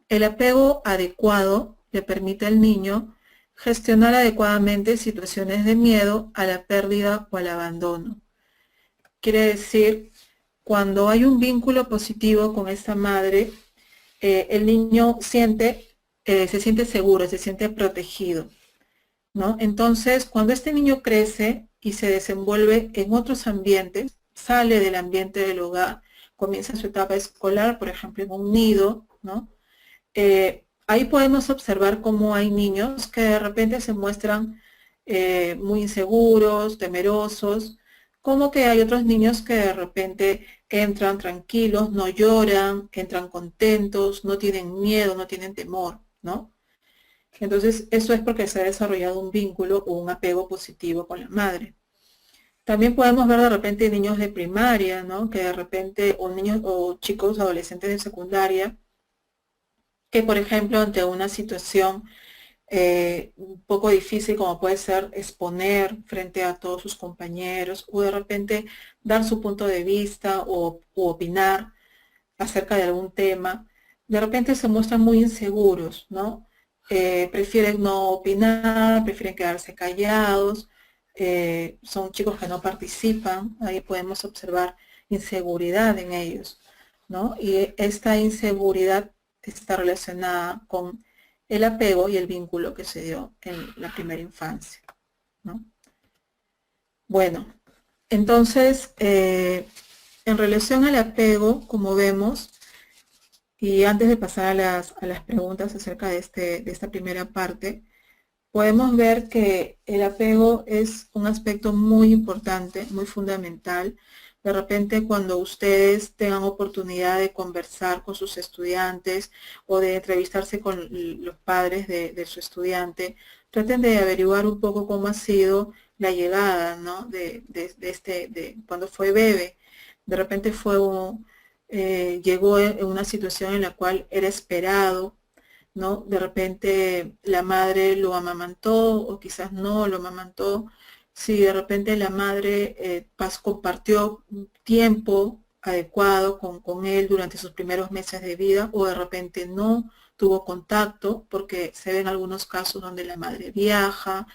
El apego adecuado le permite al niño gestionar adecuadamente situaciones de miedo a la pérdida o al abandono. Quiere decir, cuando hay un vínculo positivo con esta madre, el niño se siente seguro, se siente protegido, ¿no? Entonces, cuando este niño crece y se desenvuelve en otros ambientes, sale del ambiente del hogar, comienza su etapa escolar, por ejemplo, en un nido, ¿no? Ahí podemos observar cómo hay niños que de repente se muestran muy inseguros, temerosos, como que hay otros niños que de repente entran tranquilos, no lloran, entran contentos, no tienen miedo, no tienen temor, ¿no? Entonces, eso es porque se ha desarrollado un vínculo o un apego positivo con la madre. También podemos ver de repente niños de primaria, ¿no? Que de repente, o niños o chicos adolescentes de secundaria, que por ejemplo ante una situación un poco difícil como puede ser exponer frente a todos sus compañeros o de repente dar su punto de vista o opinar acerca de algún tema, de repente se muestran muy inseguros, ¿no? Prefieren no opinar, prefieren quedarse callados, son chicos que no participan, ahí podemos observar inseguridad en ellos, ¿no? Y esta inseguridad está relacionada con el apego y el vínculo que se dio en la primera infancia, ¿no? Bueno, entonces, en relación al apego, como vemos, y antes de pasar a las preguntas acerca de esta primera parte, podemos ver que el apego es un aspecto muy importante, muy fundamental. De repente, cuando ustedes tengan oportunidad de conversar con sus estudiantes o de entrevistarse con los padres de su estudiante, traten de averiguar un poco cómo ha sido la llegada, ¿no? de cuando fue bebé. De repente llegó en una situación en la cual era esperado, ¿no? De repente la madre lo amamantó o quizás no lo amamantó. Si de repente la madre compartió un tiempo adecuado con él durante sus primeros meses de vida o de repente no tuvo contacto, porque se ven algunos casos donde la madre viaja,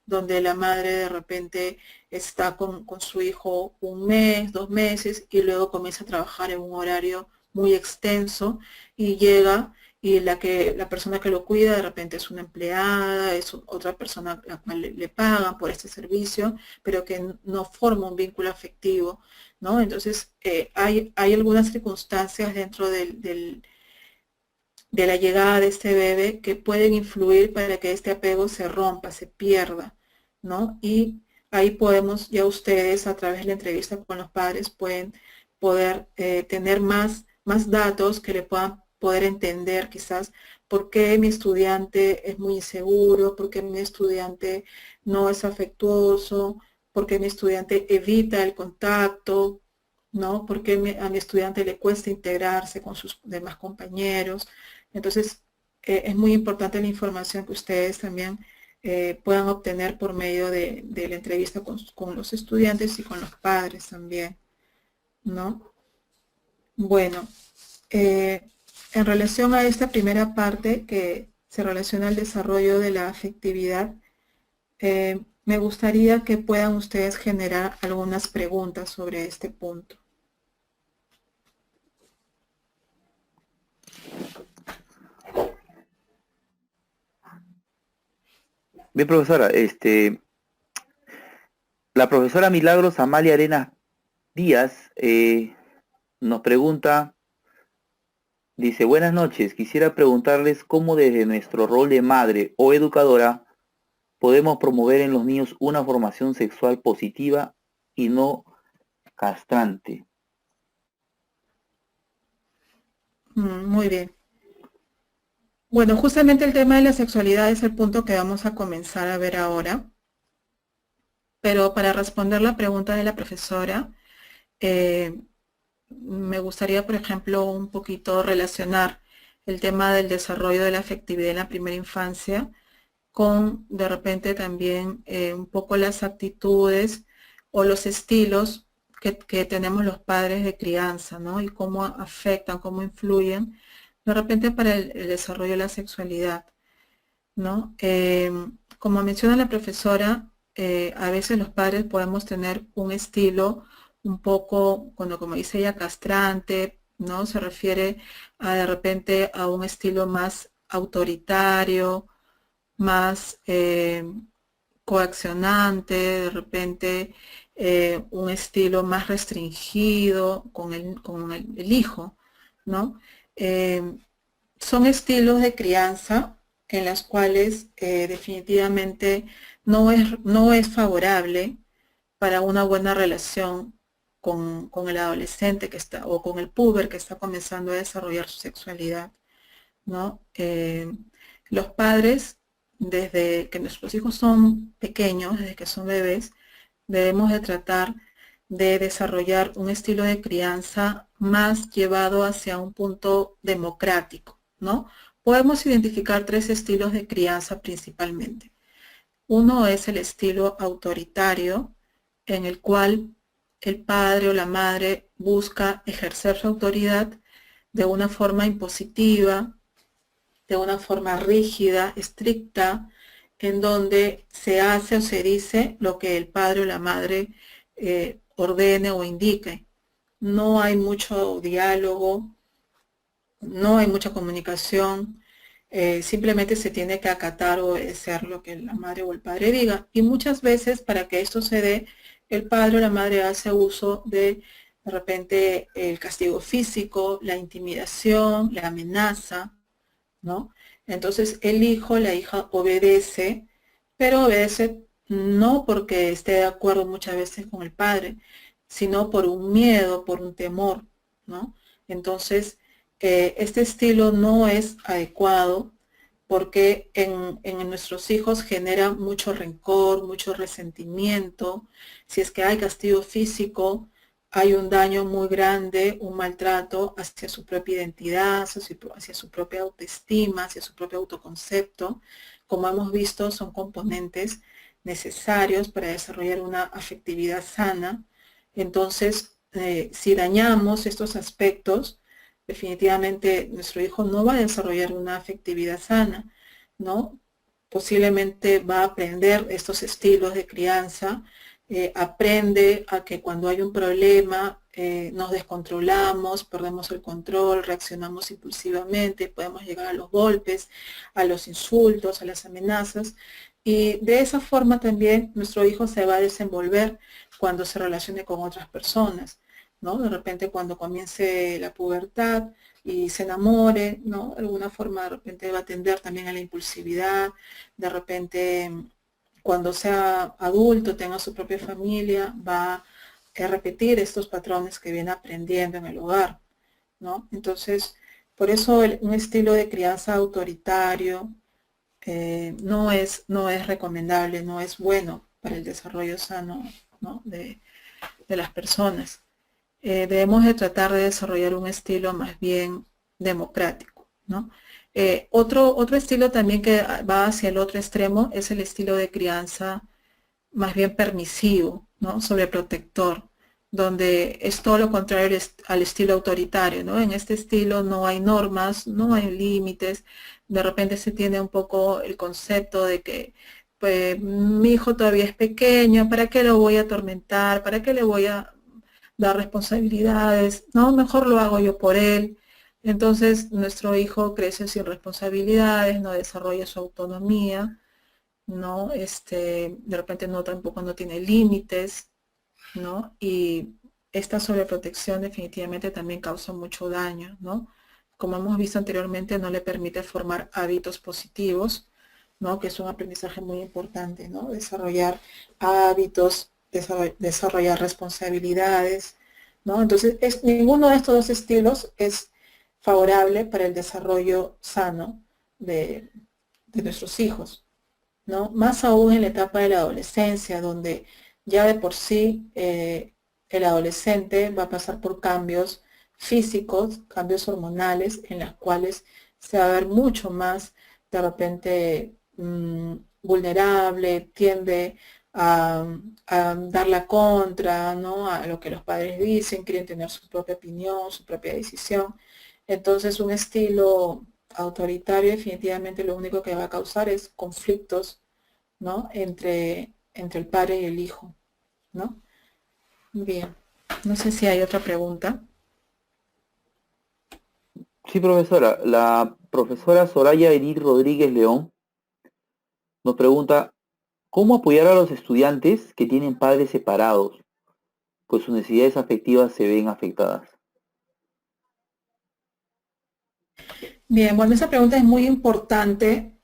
donde la madre de repente está con su hijo un mes, 2 meses y luego comienza a trabajar en un horario muy extenso y llega y la persona que lo cuida de repente es una empleada, es otra persona a la cual le pagan por este servicio, pero que no forma un vínculo afectivo, ¿no? Entonces, hay algunas circunstancias dentro de la llegada de este bebé que pueden influir para que este apego se rompa, se pierda, ¿no? Y ahí podemos, ya ustedes a través de la entrevista con los padres pueden poder tener más datos que le puedan poder entender quizás por qué mi estudiante es muy inseguro, por qué mi estudiante no es afectuoso, por qué mi estudiante evita el contacto, ¿no? Por qué a mi estudiante le cuesta integrarse con sus demás compañeros. Entonces, es muy importante la información que ustedes también puedan obtener por medio de la entrevista con los estudiantes y con los padres también, ¿no? Bueno, en relación a esta primera parte que se relaciona al desarrollo de la afectividad, me gustaría que puedan ustedes generar algunas preguntas sobre este punto. Bien, profesora, la profesora Milagros Amalia Arenas Díaz nos pregunta, dice, buenas noches, quisiera preguntarles cómo desde nuestro rol de madre o educadora podemos promover en los niños una formación sexual positiva y no castrante. Muy bien. Bueno, justamente el tema de la sexualidad es el punto que vamos a comenzar a ver ahora. Pero para responder la pregunta de la profesora, me gustaría, por ejemplo, un poquito relacionar el tema del desarrollo de la afectividad en la primera infancia con, de repente, también un poco las actitudes o los estilos que tenemos los padres de crianza, ¿no? Y cómo afectan, cómo influyen, de repente, para el desarrollo de la sexualidad, ¿no? Como menciona la profesora, a veces los padres podemos tener un estilo un poco, cuando como dice ella, castrante, ¿no? Se refiere a de repente a un estilo más autoritario, más coaccionante, de repente un estilo más restringido con el hijo, ¿no? Son estilos de crianza en las cuales definitivamente no es favorable para una buena relación con el adolescente que está, o con el puber que está comenzando a desarrollar su sexualidad, ¿no? Los padres, desde que nuestros hijos son pequeños, desde que son bebés, debemos de tratar de desarrollar un estilo de crianza más llevado hacia un punto democrático, ¿no? Podemos identificar 3 estilos de crianza principalmente. Uno es el estilo autoritario, en el cual el padre o la madre busca ejercer su autoridad de una forma impositiva, de una forma rígida, estricta, en donde se hace o se dice lo que el padre o la madre ordene o indique. No hay mucho diálogo, no hay mucha comunicación, simplemente se tiene que acatar o obedecer lo que la madre o el padre diga. Y muchas veces, para que esto se dé, el padre o la madre hace uso de repente, el castigo físico, la intimidación, la amenaza, ¿no? Entonces el hijo, la hija obedece, pero obedece no porque esté de acuerdo muchas veces con el padre, sino por un miedo, por un temor, ¿no? Entonces, este estilo no es adecuado porque en nuestros hijos genera mucho rencor, mucho resentimiento. Si es que hay castigo físico, hay un daño muy grande, un maltrato hacia su propia identidad, hacia su propia autoestima, hacia su propio autoconcepto. Como hemos visto, son componentes necesarios para desarrollar una afectividad sana. Entonces, si dañamos estos aspectos, definitivamente nuestro hijo no va a desarrollar una afectividad sana, ¿no? Posiblemente va a aprender estos estilos de crianza, aprende a que cuando hay un problema nos descontrolamos, perdemos el control, reaccionamos impulsivamente, podemos llegar a los golpes, a los insultos, a las amenazas, y de esa forma también nuestro hijo se va a desenvolver cuando se relacione con otras personas, ¿no? De repente cuando comience la pubertad y se enamore, ¿no? De alguna forma de repente va a tender también a la impulsividad, de repente cuando sea adulto, tenga su propia familia, va a repetir estos patrones que viene aprendiendo en el hogar, ¿no? Entonces, por eso un estilo de crianza autoritario no es recomendable, no es bueno para el desarrollo sano, ¿no? de las personas. Debemos de tratar de desarrollar un estilo más bien democrático, ¿no? Otro estilo también que va hacia el otro extremo es el estilo de crianza más bien permisivo, ¿no? Sobreprotector, donde es todo lo contrario al estilo autoritario, ¿no? En este estilo no hay normas, no hay límites, de repente se tiene un poco el concepto de que pues, mi hijo todavía es pequeño, ¿para qué lo voy a atormentar? ¿Para qué le voy a dar responsabilidades? No, mejor lo hago yo por él. Entonces nuestro hijo crece sin responsabilidades, no desarrolla su autonomía, ¿no? De repente no tampoco no tiene límites, ¿no? Y esta sobreprotección definitivamente también causa mucho daño, ¿no? Como hemos visto anteriormente, no le permite formar hábitos positivos, ¿no? Que es un aprendizaje muy importante, ¿no? Desarrollar hábitos, desarrollar responsabilidades, ¿no? Entonces, ninguno de estos dos estilos es favorable para el desarrollo sano de nuestros hijos, ¿no? Más aún en la etapa de la adolescencia, donde ya de por sí el adolescente va a pasar por cambios físicos, cambios hormonales, en las cuales se va a ver mucho más de repente vulnerable, tiende a, dar la contra, ¿no? A lo que los padres dicen, quieren tener su propia opinión, su propia decisión. Entonces un estilo autoritario definitivamente lo único que va a causar es conflictos, ¿no? Entre el padre y el hijo, ¿no? Bien, no sé si hay otra pregunta. Sí, profesora. La profesora Soraya Edith Rodríguez León nos pregunta, ¿cómo apoyar a los estudiantes que tienen padres separados, pues sus necesidades afectivas se ven afectadas? Bien, bueno, esa pregunta es muy importante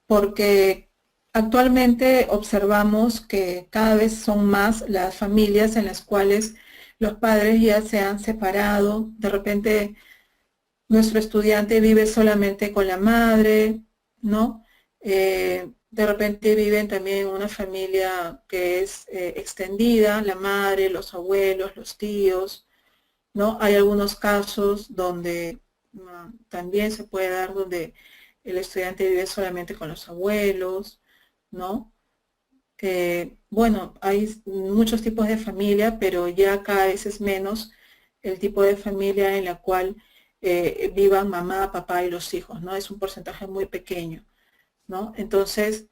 porque actualmente observamos que cada vez son más las familias en las cuales los padres ya se han separado. De repente nuestro estudiante vive solamente con la madre, ¿no? De repente viven también en una familia que es extendida, la madre, los abuelos, los tíos, ¿no? Hay algunos casos donde también se puede dar donde el estudiante vive solamente con los abuelos, ¿no? Bueno, hay muchos tipos de familia, pero ya cada vez es menos el tipo de familia en la cual vivan mamá, papá y los hijos, ¿no? Es un porcentaje muy pequeño, ¿no? Entonces,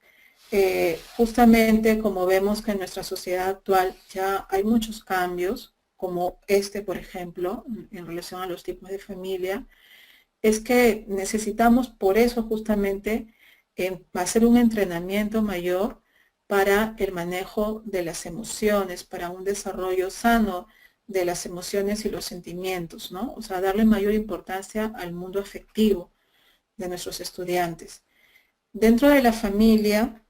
justamente como vemos que en nuestra sociedad actual ya hay muchos cambios, como este, por ejemplo, en relación a los tipos de familia, es que necesitamos por eso justamente hacer un entrenamiento mayor para el manejo de las emociones, para un desarrollo sano de las emociones y los sentimientos, ¿no? O sea, darle mayor importancia al mundo afectivo de nuestros estudiantes. Dentro de la familia,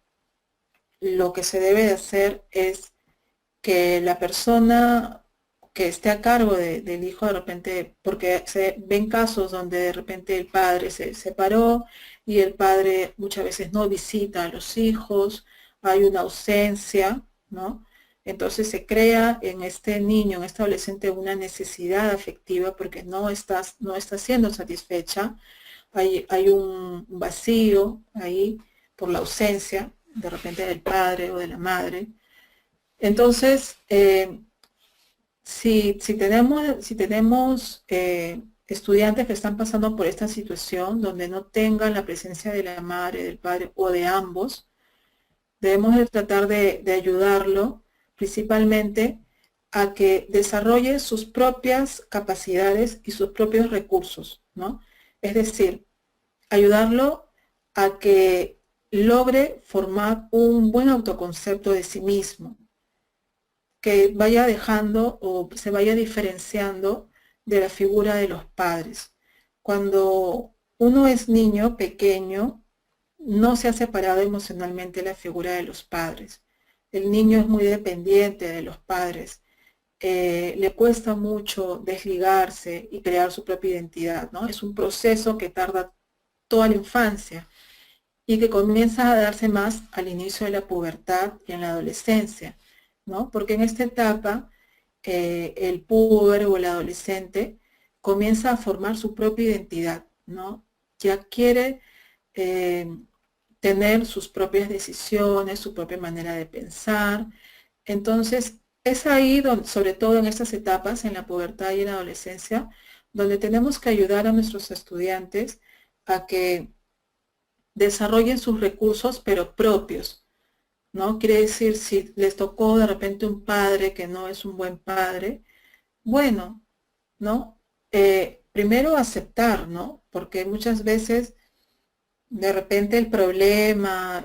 lo que se debe de hacer es que la persona que esté a cargo del hijo de repente, porque se ven casos donde de repente el padre se separó y el padre muchas veces no visita a los hijos, hay una ausencia, ¿no? Entonces se crea en este niño, en este adolescente, una necesidad afectiva porque no está siendo satisfecha, hay un vacío ahí por la ausencia de repente del padre o de la madre. Entonces, si tenemos estudiantes que están pasando por esta situación donde no tengan la presencia de la madre, del padre o de ambos, debemos de tratar de ayudarlo principalmente a que desarrolle sus propias capacidades y sus propios recursos, ¿no? Es decir, ayudarlo a que logre formar un buen autoconcepto de sí mismo, que vaya dejando o se vaya diferenciando de la figura de los padres. Cuando uno es niño, pequeño, no se ha separado emocionalmente de la figura de los padres. El niño es muy dependiente de los padres. Le cuesta mucho desligarse y crear su propia identidad, ¿no? Es un proceso que tarda toda la infancia y que comienza a darse más al inicio de la pubertad y en la adolescencia, ¿no? Porque en esta etapa el puber o el adolescente comienza a formar su propia identidad, ¿no? ya quiere tener sus propias decisiones, su propia manera de pensar. Entonces, es ahí donde, sobre todo en estas etapas, en la pubertad y en la adolescencia, donde tenemos que ayudar a nuestros estudiantes a que desarrollen sus recursos, pero propios, ¿no? Quiere decir, si les tocó de repente un padre que no es un buen padre, bueno, ¿no? Primero aceptar, ¿no? Porque muchas veces de repente el problema,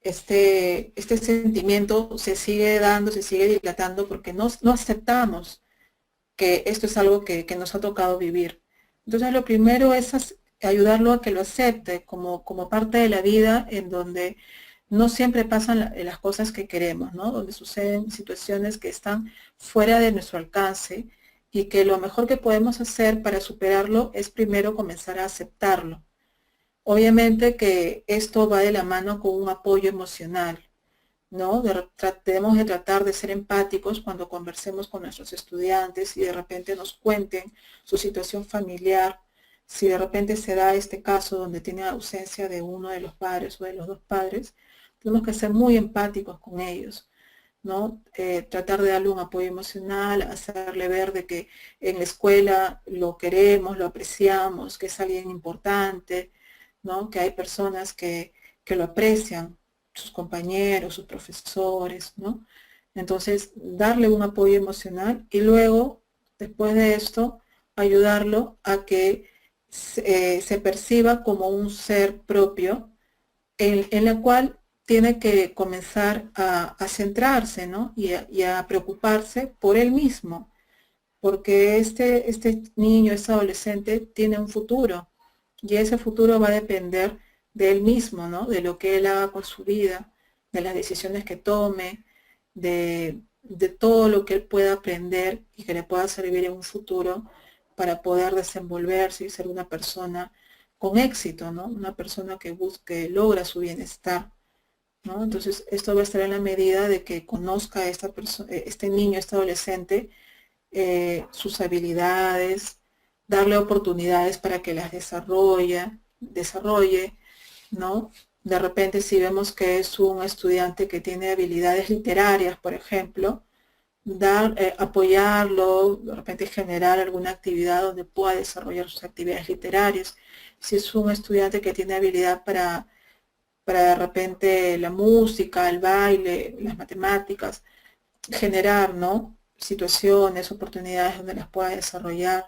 este sentimiento se sigue dando, se sigue dilatando porque no aceptamos que esto es algo que nos ha tocado vivir. Entonces lo primero es ayudarlo a que lo acepte como parte de la vida, en donde no siempre pasan las cosas que queremos, ¿no? Donde suceden situaciones que están fuera de nuestro alcance y que lo mejor que podemos hacer para superarlo es primero comenzar a aceptarlo. Obviamente que esto va de la mano con un apoyo emocional, ¿no? Tenemos de tratar de ser empáticos cuando conversemos con nuestros estudiantes y de repente nos cuenten su situación familiar. Si de repente se da este caso donde tiene ausencia de uno de los padres o de los dos padres, tenemos que ser muy empáticos con ellos, ¿no? Tratar de darle un apoyo emocional, hacerle ver de que en la escuela lo queremos, lo apreciamos, que es alguien importante, ¿no? Que hay personas que lo aprecian, sus compañeros, sus profesores, ¿no? Entonces, darle un apoyo emocional y luego, después de esto, ayudarlo a que se perciba como un ser propio en la cual tiene que comenzar a centrarse, ¿no? Y a preocuparse por él mismo, porque este niño, este adolescente, tiene un futuro, y ese futuro va a depender de él mismo, ¿no? De lo que él haga con su vida, de las decisiones que tome, de todo lo que él pueda aprender y que le pueda servir en un futuro para poder desenvolverse y ser una persona con éxito, ¿no? Una persona que busque, logra su bienestar, ¿no? Entonces, esto va a estar en la medida de que conozca a este niño, este adolescente, sus habilidades, darle oportunidades para que las desarrolle, ¿no? De repente, si vemos que es un estudiante que tiene habilidades literarias, por ejemplo, apoyarlo, de repente generar alguna actividad donde pueda desarrollar sus actividades literarias. Si es un estudiante que tiene habilidad para de repente la música, el baile, las matemáticas, generar, ¿no? Situaciones, oportunidades donde las pueda desarrollar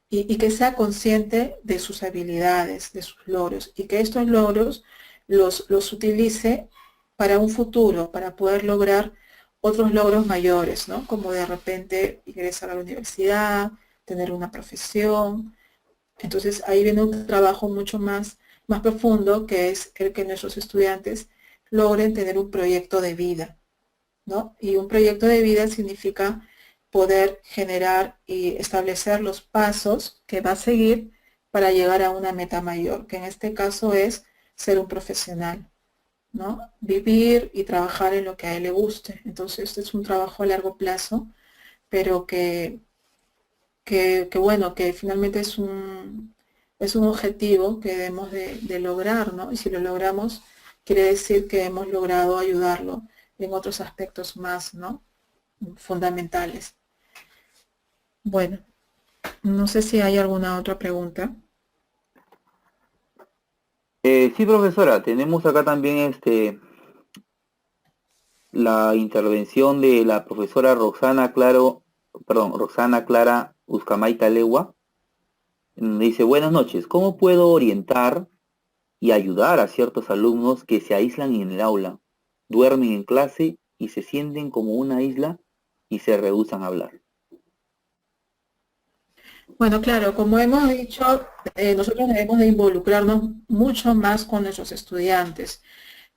y que sea consciente de sus habilidades, de sus logros, y que estos logros los utilice para un futuro, para poder lograr otros logros mayores, ¿no? Como de repente ingresar a la universidad, tener una profesión. Entonces ahí viene un trabajo mucho más profundo, que es el que nuestros estudiantes logren tener un proyecto de vida, ¿no? Y un proyecto de vida significa poder generar y establecer los pasos que va a seguir para llegar a una meta mayor, que en este caso es ser un profesional, ¿no? Vivir y trabajar en lo que a él le guste. Entonces, este es un trabajo a largo plazo, pero que bueno, que finalmente es un objetivo que debemos de lograr, ¿no? Y si lo logramos, quiere decir que hemos logrado ayudarlo en otros aspectos más, ¿no? Fundamentales. Bueno, no sé si hay alguna otra pregunta. Sí, profesora, tenemos acá también la intervención de la profesora Roxana Clara Uzcamaita Legua. Dice, buenas noches, ¿cómo puedo orientar y ayudar a ciertos alumnos que se aíslan en el aula, duermen en clase y se sienten como una isla y se rehúsan a hablar? Bueno, claro, como hemos dicho, nosotros debemos de involucrarnos mucho más con nuestros estudiantes,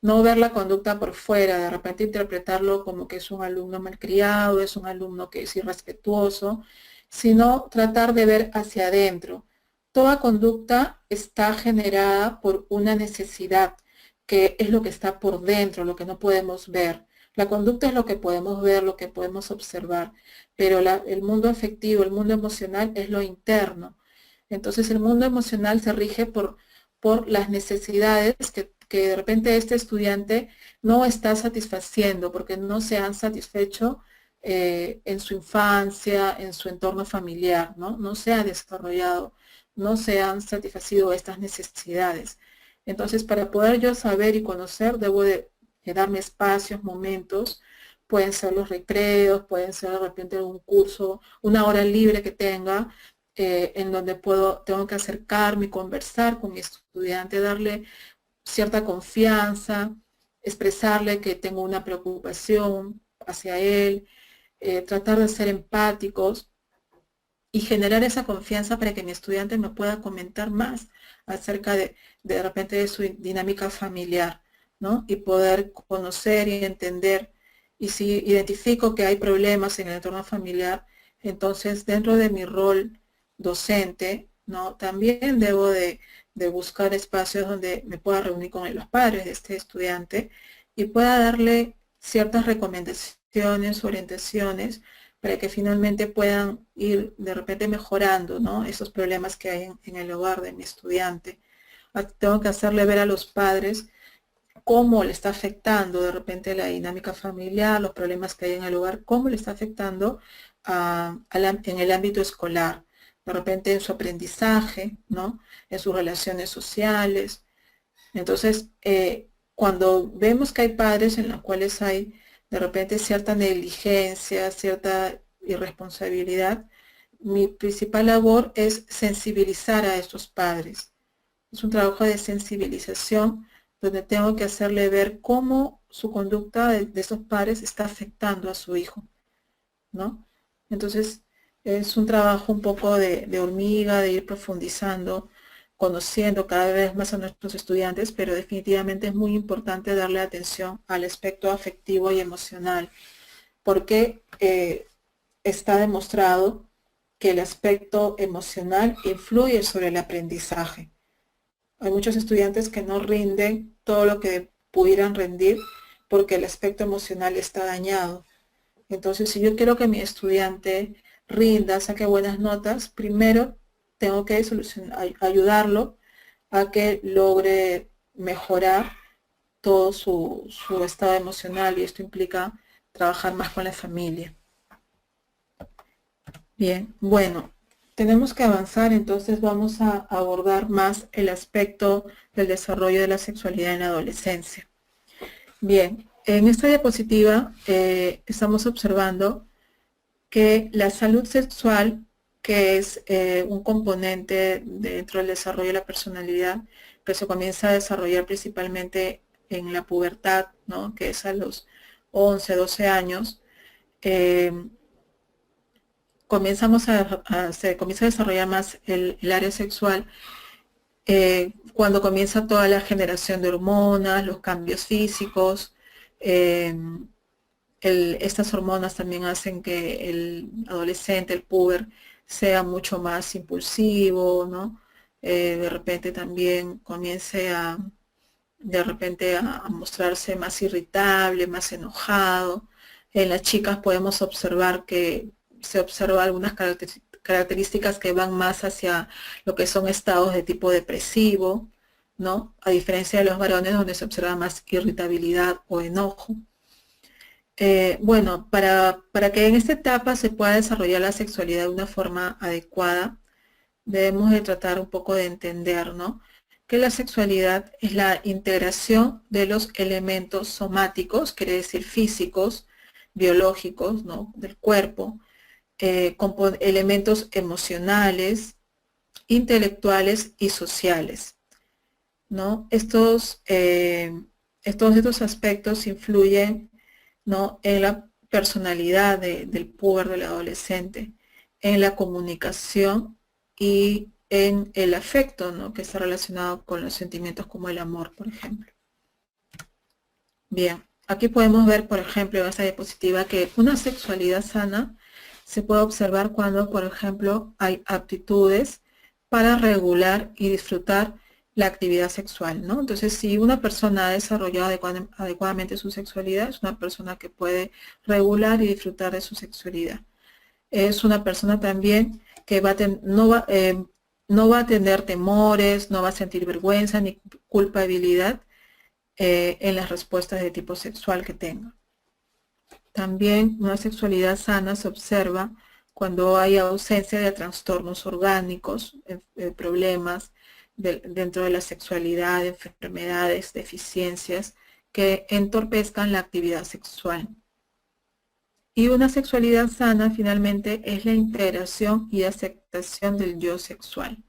no ver la conducta por fuera, de repente interpretarlo como que es un alumno malcriado, es un alumno que es irrespetuoso, sino tratar de ver hacia adentro. Toda conducta está generada por una necesidad, que es lo que está por dentro, lo que no podemos ver. La conducta es lo que podemos ver, lo que podemos observar, pero el mundo afectivo, el mundo emocional es lo interno. Entonces el mundo emocional se rige por las necesidades que de repente este estudiante no está satisfaciendo, porque no se han satisfecho en su infancia, en su entorno familiar, ¿no? No se ha desarrollado, no se han satisfacido estas necesidades. Entonces, para poder yo saber y conocer, debo de darme espacios, momentos, pueden ser los recreos, pueden ser de repente algún curso, una hora libre que tenga, en donde tengo que acercarme y conversar con mi estudiante, darle cierta confianza, expresarle que tengo una preocupación hacia él, tratar de ser empáticos y generar esa confianza para que mi estudiante me pueda comentar más acerca de repente de su dinámica familiar, ¿no? Y poder conocer y entender. Y si identifico que hay problemas en el entorno familiar, entonces dentro de mi rol docente, ¿no? También debo de buscar espacios donde me pueda reunir con los padres de este estudiante y pueda darle ciertas recomendaciones, orientaciones, para que finalmente puedan ir de repente mejorando, ¿no? Esos problemas que hay en el hogar de mi estudiante. Tengo que hacerle ver a los padres cómo le está afectando de repente la dinámica familiar, los problemas que hay en el hogar, cómo le está afectando en el ámbito escolar, de repente en su aprendizaje, ¿no? En sus relaciones sociales. Entonces, cuando vemos que hay padres en los cuales hay de repente cierta negligencia, cierta irresponsabilidad, mi principal labor es sensibilizar a estos padres. Es un trabajo de sensibilización donde tengo que hacerle ver cómo su conducta de esos padres está afectando a su hijo, ¿no? Entonces, es un trabajo un poco de hormiga, de ir profundizando, conociendo cada vez más a nuestros estudiantes, pero definitivamente es muy importante darle atención al aspecto afectivo y emocional, porque está demostrado que el aspecto emocional influye sobre el aprendizaje. Hay muchos estudiantes que no rinden todo lo que pudieran rendir porque el aspecto emocional está dañado. Entonces, si yo quiero que mi estudiante rinda, saque buenas notas, primero tengo que ayudarlo a que logre mejorar todo su estado emocional, y esto implica trabajar más con la familia. Bien, bueno, tenemos que avanzar, entonces vamos a abordar más el aspecto del desarrollo de la sexualidad en la adolescencia. Bien, en esta diapositiva estamos observando que la salud sexual, que es un componente dentro del desarrollo de la personalidad, que se comienza a desarrollar principalmente en la pubertad, ¿no? Que es a los 11, 12 años, se comienza a desarrollar más el área sexual cuando comienza toda la generación de hormonas, los cambios físicos. Estas hormonas también hacen que el adolescente, el puber, sea mucho más impulsivo, ¿no? De repente también comience a mostrarse más irritable, más enojado. En las chicas podemos observar que se observan algunas características que van más hacia lo que son estados de tipo depresivo, ¿no? A diferencia de los varones, donde se observa más irritabilidad o enojo. Bueno, para que en esta etapa se pueda desarrollar la sexualidad de una forma adecuada, debemos de tratar un poco de entender, ¿no? Que la sexualidad es la integración de los elementos somáticos, quiere decir físicos, biológicos, ¿no? Del cuerpo, con elementos emocionales, intelectuales y sociales, ¿no? Estos aspectos influyen, ¿no? En la personalidad del puber, del adolescente, en la comunicación y en el afecto, ¿no? Que está relacionado con los sentimientos como el amor, por ejemplo. Bien, aquí podemos ver, por ejemplo, en esta diapositiva, que una sexualidad sana se puede observar cuando, por ejemplo, hay aptitudes para regular y disfrutar la actividad sexual, ¿no? Entonces, si una persona ha desarrollado adecuadamente su sexualidad, es una persona que puede regular y disfrutar de su sexualidad. Es una persona también que no va a tener temores, no va a sentir vergüenza ni culpabilidad en las respuestas de tipo sexual que tenga. También una sexualidad sana se observa cuando hay ausencia de trastornos orgánicos, problemas dentro de la sexualidad, enfermedades, deficiencias que entorpezcan la actividad sexual. Y una sexualidad sana finalmente es la integración y aceptación del yo sexual.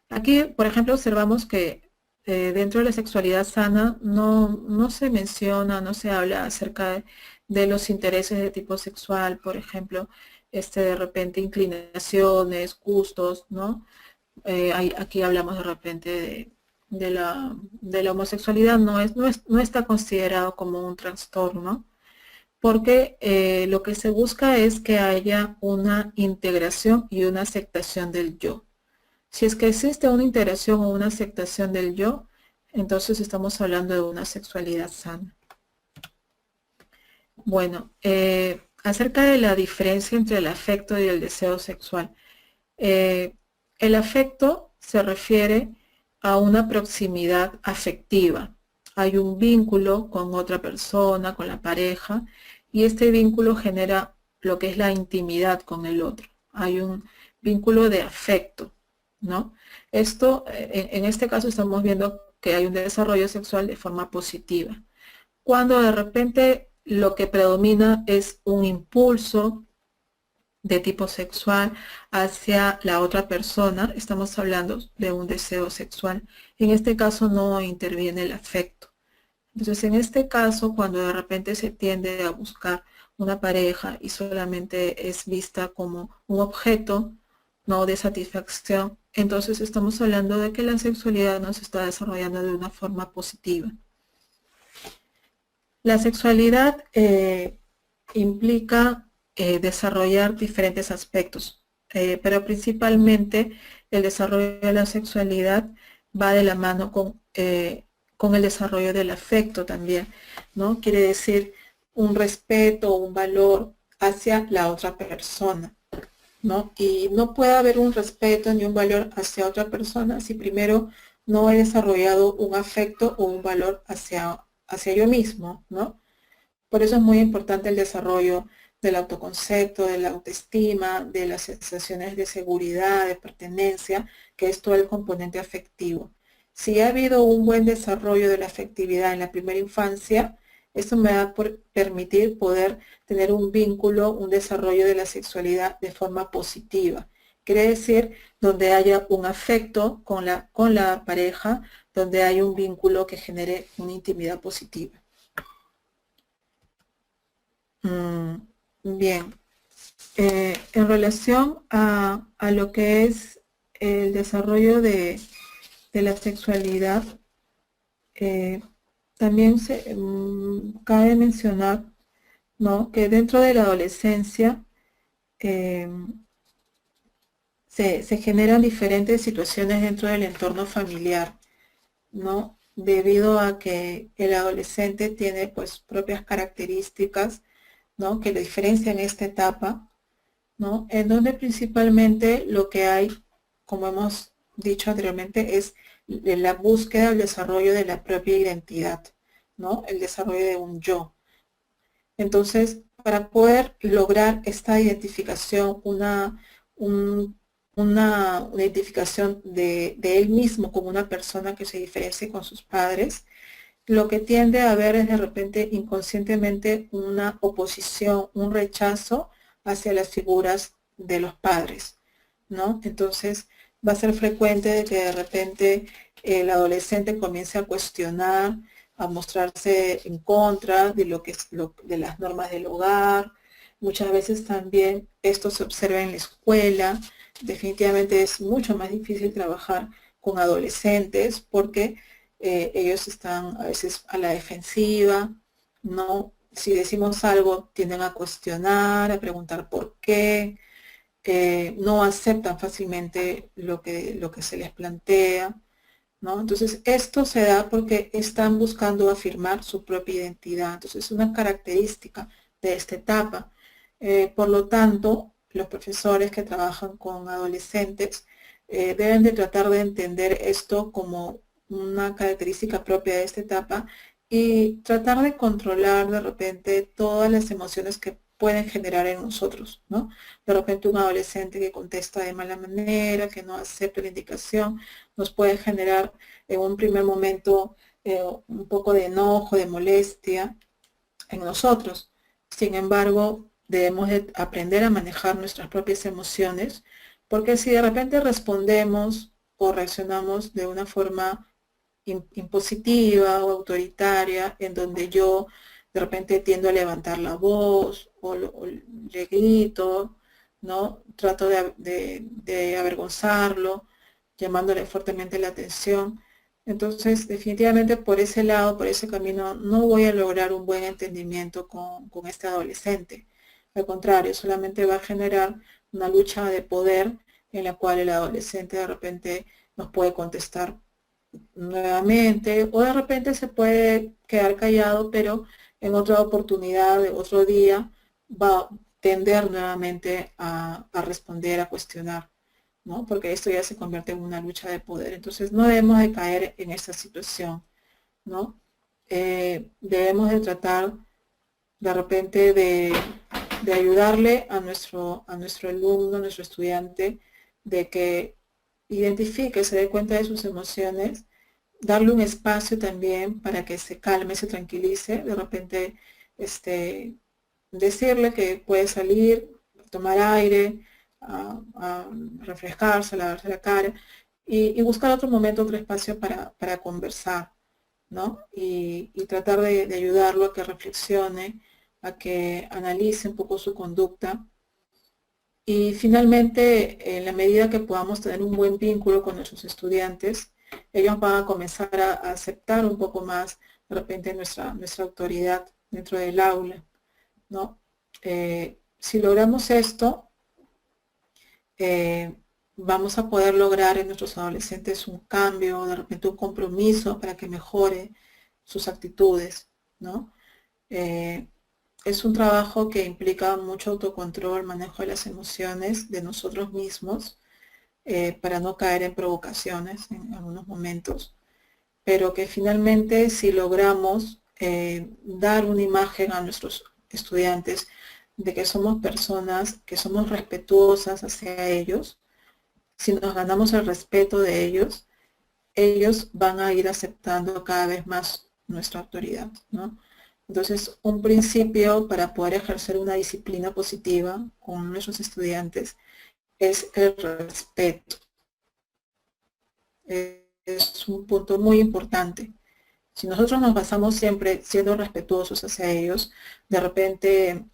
Aquí, por ejemplo, observamos que dentro de la sexualidad sana no se menciona, no se habla acerca de los intereses de tipo sexual, por ejemplo, de repente inclinaciones, gustos, ¿no? Aquí hablamos de repente de la homosexualidad, no está considerado como un trastorno, porque lo que se busca es que haya una integración y una aceptación del yo. Si es que existe una integración o una aceptación del yo, entonces estamos hablando de una sexualidad sana. Bueno, acerca de la diferencia entre el afecto y el deseo sexual. El afecto se refiere a una proximidad afectiva. Hay un vínculo con otra persona, con la pareja, y este vínculo genera lo que es la intimidad con el otro. Hay un vínculo de afecto, ¿no? Esto, en este caso estamos viendo que hay un desarrollo sexual de forma positiva. Cuando de repente lo que predomina es un impulso de tipo sexual hacia la otra persona, estamos hablando de un deseo sexual. En este caso no interviene el afecto. Entonces, en este caso, cuando de repente se tiende a buscar una pareja y solamente es vista como un objeto, no de satisfacción, entonces estamos hablando de que la sexualidad no se está desarrollando de una forma positiva. La sexualidad implica desarrollar diferentes aspectos, pero principalmente el desarrollo de la sexualidad va de la mano con el desarrollo del afecto también, ¿no? Quiere decir un respeto, un valor hacia la otra persona, ¿no? Y no puede haber un respeto ni un valor hacia otra persona si primero no he desarrollado un afecto o un valor hacia yo mismo, ¿no? Por eso es muy importante el desarrollo del autoconcepto, de la autoestima, de las sensaciones de seguridad, de pertenencia, que es todo el componente afectivo. Si ha habido un buen desarrollo de la afectividad en la primera infancia, esto me va a permitir poder tener un vínculo, un desarrollo de la sexualidad de forma positiva. Quiere decir, donde haya un afecto con la pareja, donde hay un vínculo que genere una intimidad positiva. Bien, en relación a lo que es el desarrollo de la sexualidad, también cabe mencionar, ¿no?, que dentro de la adolescencia se generan diferentes situaciones dentro del entorno familiar, ¿no?, debido a que el adolescente tiene pues propias características, ¿no?, que le diferencian esta etapa, ¿no?, en donde principalmente lo que hay, como hemos dicho anteriormente, es la búsqueda, el desarrollo de la propia identidad, ¿no?, el desarrollo de un yo. Entonces, para poder lograr esta identificación, una identificación de él mismo como una persona que se diferencie con sus padres, lo que tiende a haber es de repente inconscientemente una oposición, un rechazo hacia las figuras de los padres, ¿no? Entonces va a ser frecuente que de repente el adolescente comience a cuestionar, a mostrarse en contra de de las normas del hogar. Muchas veces también esto se observa en la escuela. Definitivamente es mucho más difícil trabajar con adolescentes porque ellos están a veces a la defensiva, ¿no? Si decimos algo, tienden a cuestionar, a preguntar por qué, no aceptan fácilmente lo que se les plantea, ¿no? Entonces, esto se da porque están buscando afirmar su propia identidad. Entonces, es una característica de esta etapa. Por lo tanto, los profesores que trabajan con adolescentes deben de tratar de entender esto como una característica propia de esta etapa y tratar de controlar de repente todas las emociones que pueden generar en nosotros, ¿no? De repente un adolescente que contesta de mala manera, que no acepta la indicación, nos puede generar en un primer momento un poco de enojo, de molestia en nosotros. Sin embargo, debemos de aprender a manejar nuestras propias emociones, porque si de repente respondemos o reaccionamos de una forma impositiva o autoritaria, en donde yo de repente tiendo a levantar la voz o le grito, ¿no? Trato de avergonzarlo, llamándole fuertemente la atención. Entonces, definitivamente por ese lado, por ese camino, no voy a lograr un buen entendimiento con este adolescente. Al contrario, solamente va a generar una lucha de poder en la cual el adolescente de repente nos puede contestar nuevamente o de repente se puede quedar callado, pero en otra oportunidad, otro día, va a tender nuevamente a responder, a cuestionar, ¿no? Porque esto ya se convierte en una lucha de poder. Entonces no debemos de caer en esta situación, ¿no? Debemos de tratar de repente de ayudarle a nuestro alumno, a nuestro estudiante, de que identifique, se dé cuenta de sus emociones, darle un espacio también para que se calme, se tranquilice, de repente decirle que puede salir, tomar aire, a refrescarse, lavarse la cara y buscar otro momento, otro espacio para conversar, ¿no? Y tratar de ayudarlo a que reflexione, a que analice un poco su conducta. Y finalmente, en la medida que podamos tener un buen vínculo con nuestros estudiantes, ellos van a comenzar a aceptar un poco más, de repente, nuestra autoridad dentro del aula, ¿no? Si logramos esto, vamos a poder lograr en nuestros adolescentes un cambio, de repente un compromiso para que mejore sus actitudes, ¿no? Es un trabajo que implica mucho autocontrol, manejo de las emociones de nosotros mismos, para no caer en provocaciones en algunos momentos, pero que finalmente si logramos dar una imagen a nuestros estudiantes de que somos personas, que somos respetuosas hacia ellos, si nos ganamos el respeto de ellos, ellos van a ir aceptando cada vez más nuestra autoridad, ¿no? Entonces, un principio para poder ejercer una disciplina positiva con nuestros estudiantes es el respeto. Es un punto muy importante. Si nosotros nos basamos siempre siendo respetuosos hacia ellos, de repente,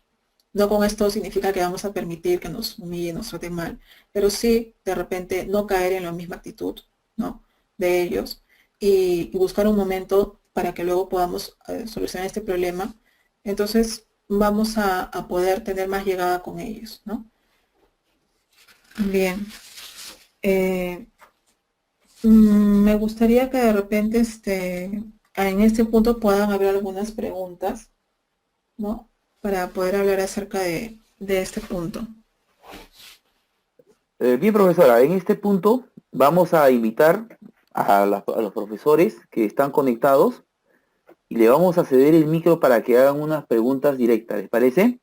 no con esto significa que vamos a permitir que nos humillen, nos traten mal, pero sí, de repente, no caer en la misma actitud, ¿no? De ellos y buscar un momento para que luego podamos solucionar este problema. Entonces, vamos a poder tener más llegada con ellos, ¿no? Bien. Me gustaría que de repente en este punto puedan haber algunas preguntas, ¿no? Para poder hablar acerca de este punto. Bien, profesora, en este punto vamos a invitar a los profesores que están conectados y le vamos a ceder el micro para que hagan unas preguntas directas, ¿les parece?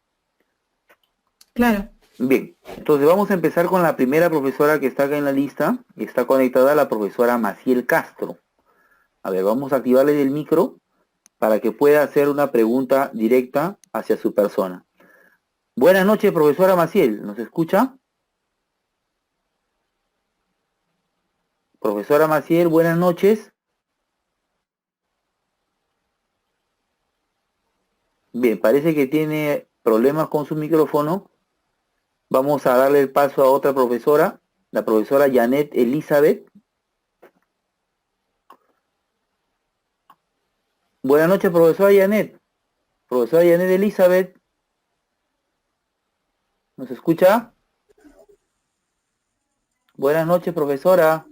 Claro. Bien, entonces vamos a empezar con la primera profesora que está acá en la lista, que está conectada, la profesora Maciel Castro. A ver, vamos a activarle el micro para que pueda hacer una pregunta directa hacia su persona. Buenas noches, profesora Maciel, ¿nos escucha? Profesora Maciel, buenas noches. Bien, parece que tiene problemas con su micrófono. Vamos a darle el paso a otra profesora, la profesora Janet Elizabeth. Buenas noches, profesora Janet. Profesora Janet Elizabeth. ¿Nos escucha? Buenas noches, profesora.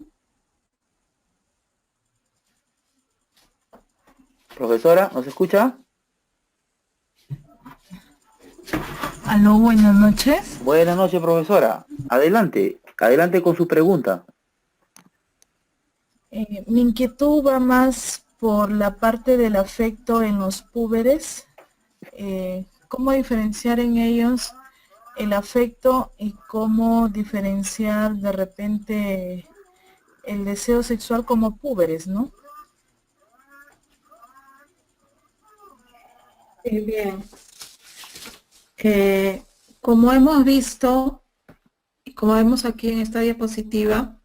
Profesora, ¿nos escucha? Aló, buenas noches. Buenas noches, profesora. Adelante, adelante con su pregunta. Mi inquietud va más por la parte del afecto en los púberes. ¿Cómo diferenciar en ellos el afecto y cómo diferenciar de repente el deseo sexual como púberes, ¿no? Bien. Como hemos visto y como vemos aquí en esta diapositiva,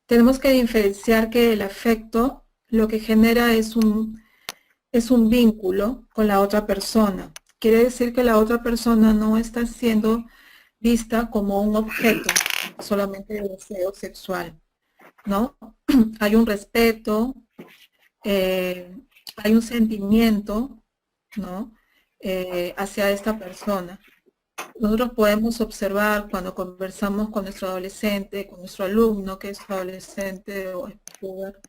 tenemos que diferenciar que el afecto lo que genera es un vínculo con la otra persona. Quiere decir que la otra persona no está siendo vista como un objeto solamente de deseo sexual, ¿no? Hay un respeto, hay un sentimiento, ¿no? Hacia esta persona. Nosotros podemos observar cuando conversamos con nuestro adolescente, con nuestro alumno que es adolescente o es puber,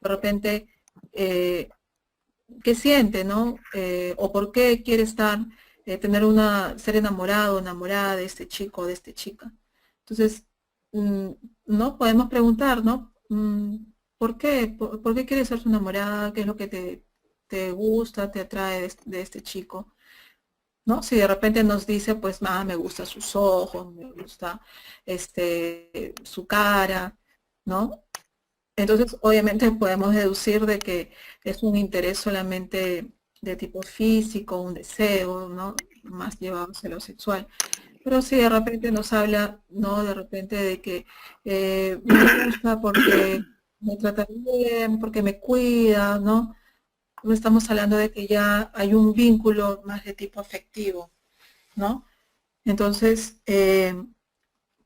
de repente, ¿qué siente, no? O por qué quiere estar, ser enamorado o enamorada de este chico o de esta chica. Entonces, ¿no? Podemos preguntar, ¿no? ¿Por qué? ¿Por qué quieres ser su enamorada? ¿Qué es lo que te gusta, te atrae de este chico? ¿No? Si de repente nos dice, pues, me gusta sus ojos, me gusta su cara, ¿no? Entonces, obviamente podemos deducir de que es un interés solamente de tipo físico, un deseo, ¿no? Más llevado hacia lo sexual. Pero si de repente nos habla, ¿no? De repente de que me gusta porque me trata bien, porque me cuida, ¿no? No estamos hablando de que ya hay un vínculo más de tipo afectivo, ¿no? Entonces,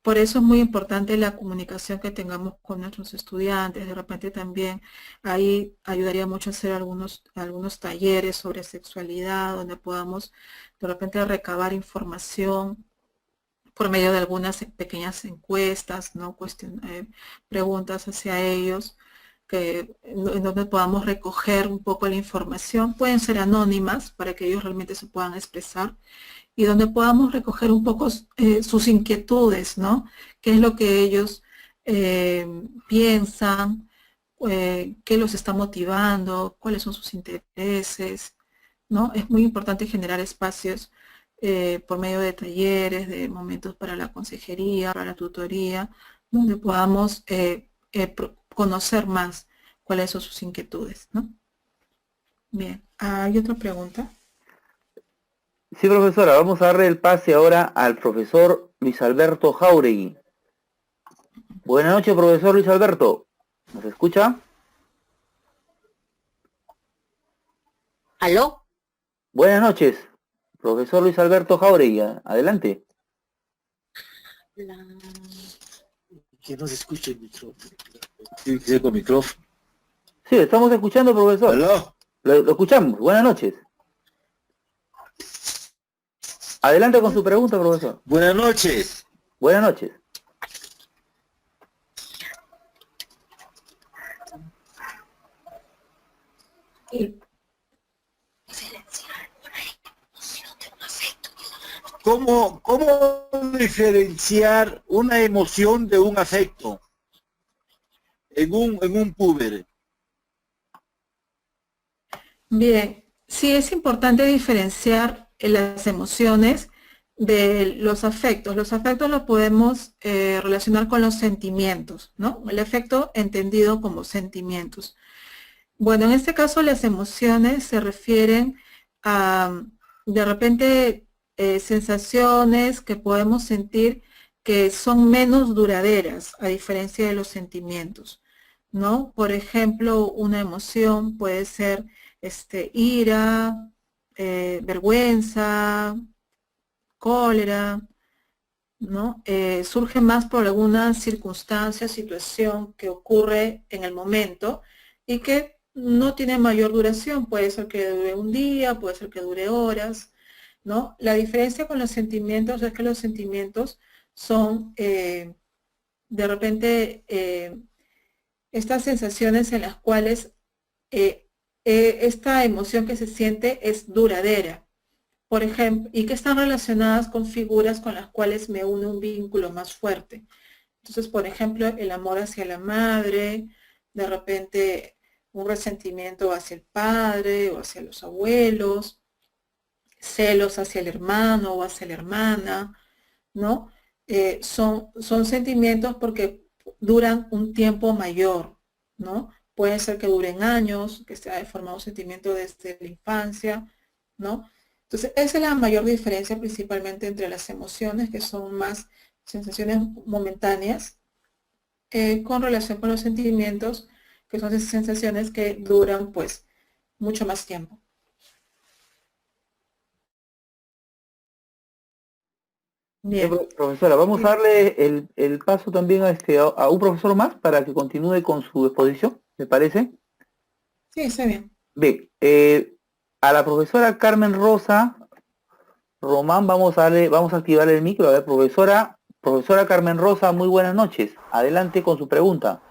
por eso es muy importante la comunicación que tengamos con nuestros estudiantes. De repente también ahí ayudaría mucho hacer algunos talleres sobre sexualidad, donde podamos de repente recabar información por medio de algunas pequeñas encuestas, ¿no? Preguntas hacia ellos, en donde podamos recoger un poco la información. Pueden ser anónimas para que ellos realmente se puedan expresar y donde podamos recoger un poco sus inquietudes, ¿no? ¿Qué es lo que ellos piensan? ¿Qué los está motivando? ¿Cuáles son sus intereses? ¿No? Es muy importante generar espacios por medio de talleres, de momentos para la consejería, para la tutoría, donde podamos conocer más cuáles son sus inquietudes, ¿no? Bien, ¿hay otra pregunta? Sí, profesora, vamos a darle el pase ahora al profesor Luis Alberto Jáuregui. Buenas noches, profesor Luis Alberto. ¿Nos escucha? ¿Aló? Buenas noches, profesor Luis Alberto Jáuregui. Adelante. Que no se escuche el micrófono. Tiene que ser con micrófono. Sí, estamos escuchando, profesor. ¿Aló? Lo escuchamos. Buenas noches. Adelante con su pregunta, profesor. Buenas noches. Buenas noches. ¿Cómo diferenciar una emoción de un afecto en un puber? Bien, sí es importante diferenciar las emociones de los afectos. Los afectos los podemos relacionar con los sentimientos, ¿no? El afecto entendido como sentimientos. Bueno, en este caso las emociones se refieren a, de repente, sensaciones que podemos sentir que son menos duraderas, a diferencia de los sentimientos, ¿no? Por ejemplo, una emoción puede ser ira, vergüenza, cólera, ¿no? Surge más por alguna circunstancia, situación que ocurre en el momento y que no tiene mayor duración. Puede ser que dure un día, puede ser que dure horas, ¿no? La diferencia con los sentimientos es que los sentimientos son de repente estas sensaciones en las cuales esta emoción que se siente es duradera, por ejemplo, y que están relacionadas con figuras con las cuales me une un vínculo más fuerte. Entonces, por ejemplo, el amor hacia la madre, de repente un resentimiento hacia el padre o hacia los abuelos, celos hacia el hermano o hacia la hermana, ¿no? Son sentimientos porque duran un tiempo mayor, ¿no? Puede ser que duren años, que se haya formado un sentimiento desde la infancia, ¿no? Entonces, esa es la mayor diferencia principalmente entre las emociones, que son más sensaciones momentáneas, con relación con los sentimientos, que son esas sensaciones que duran, pues, mucho más tiempo. Bien. Profesora, vamos a darle el paso también a un profesor más para que continúe con su exposición, ¿me parece? Sí, está bien. Bien, a la profesora Carmen Rosa Román vamos a activar el micro. A ver, profesora Carmen Rosa, muy buenas noches. Adelante con su pregunta.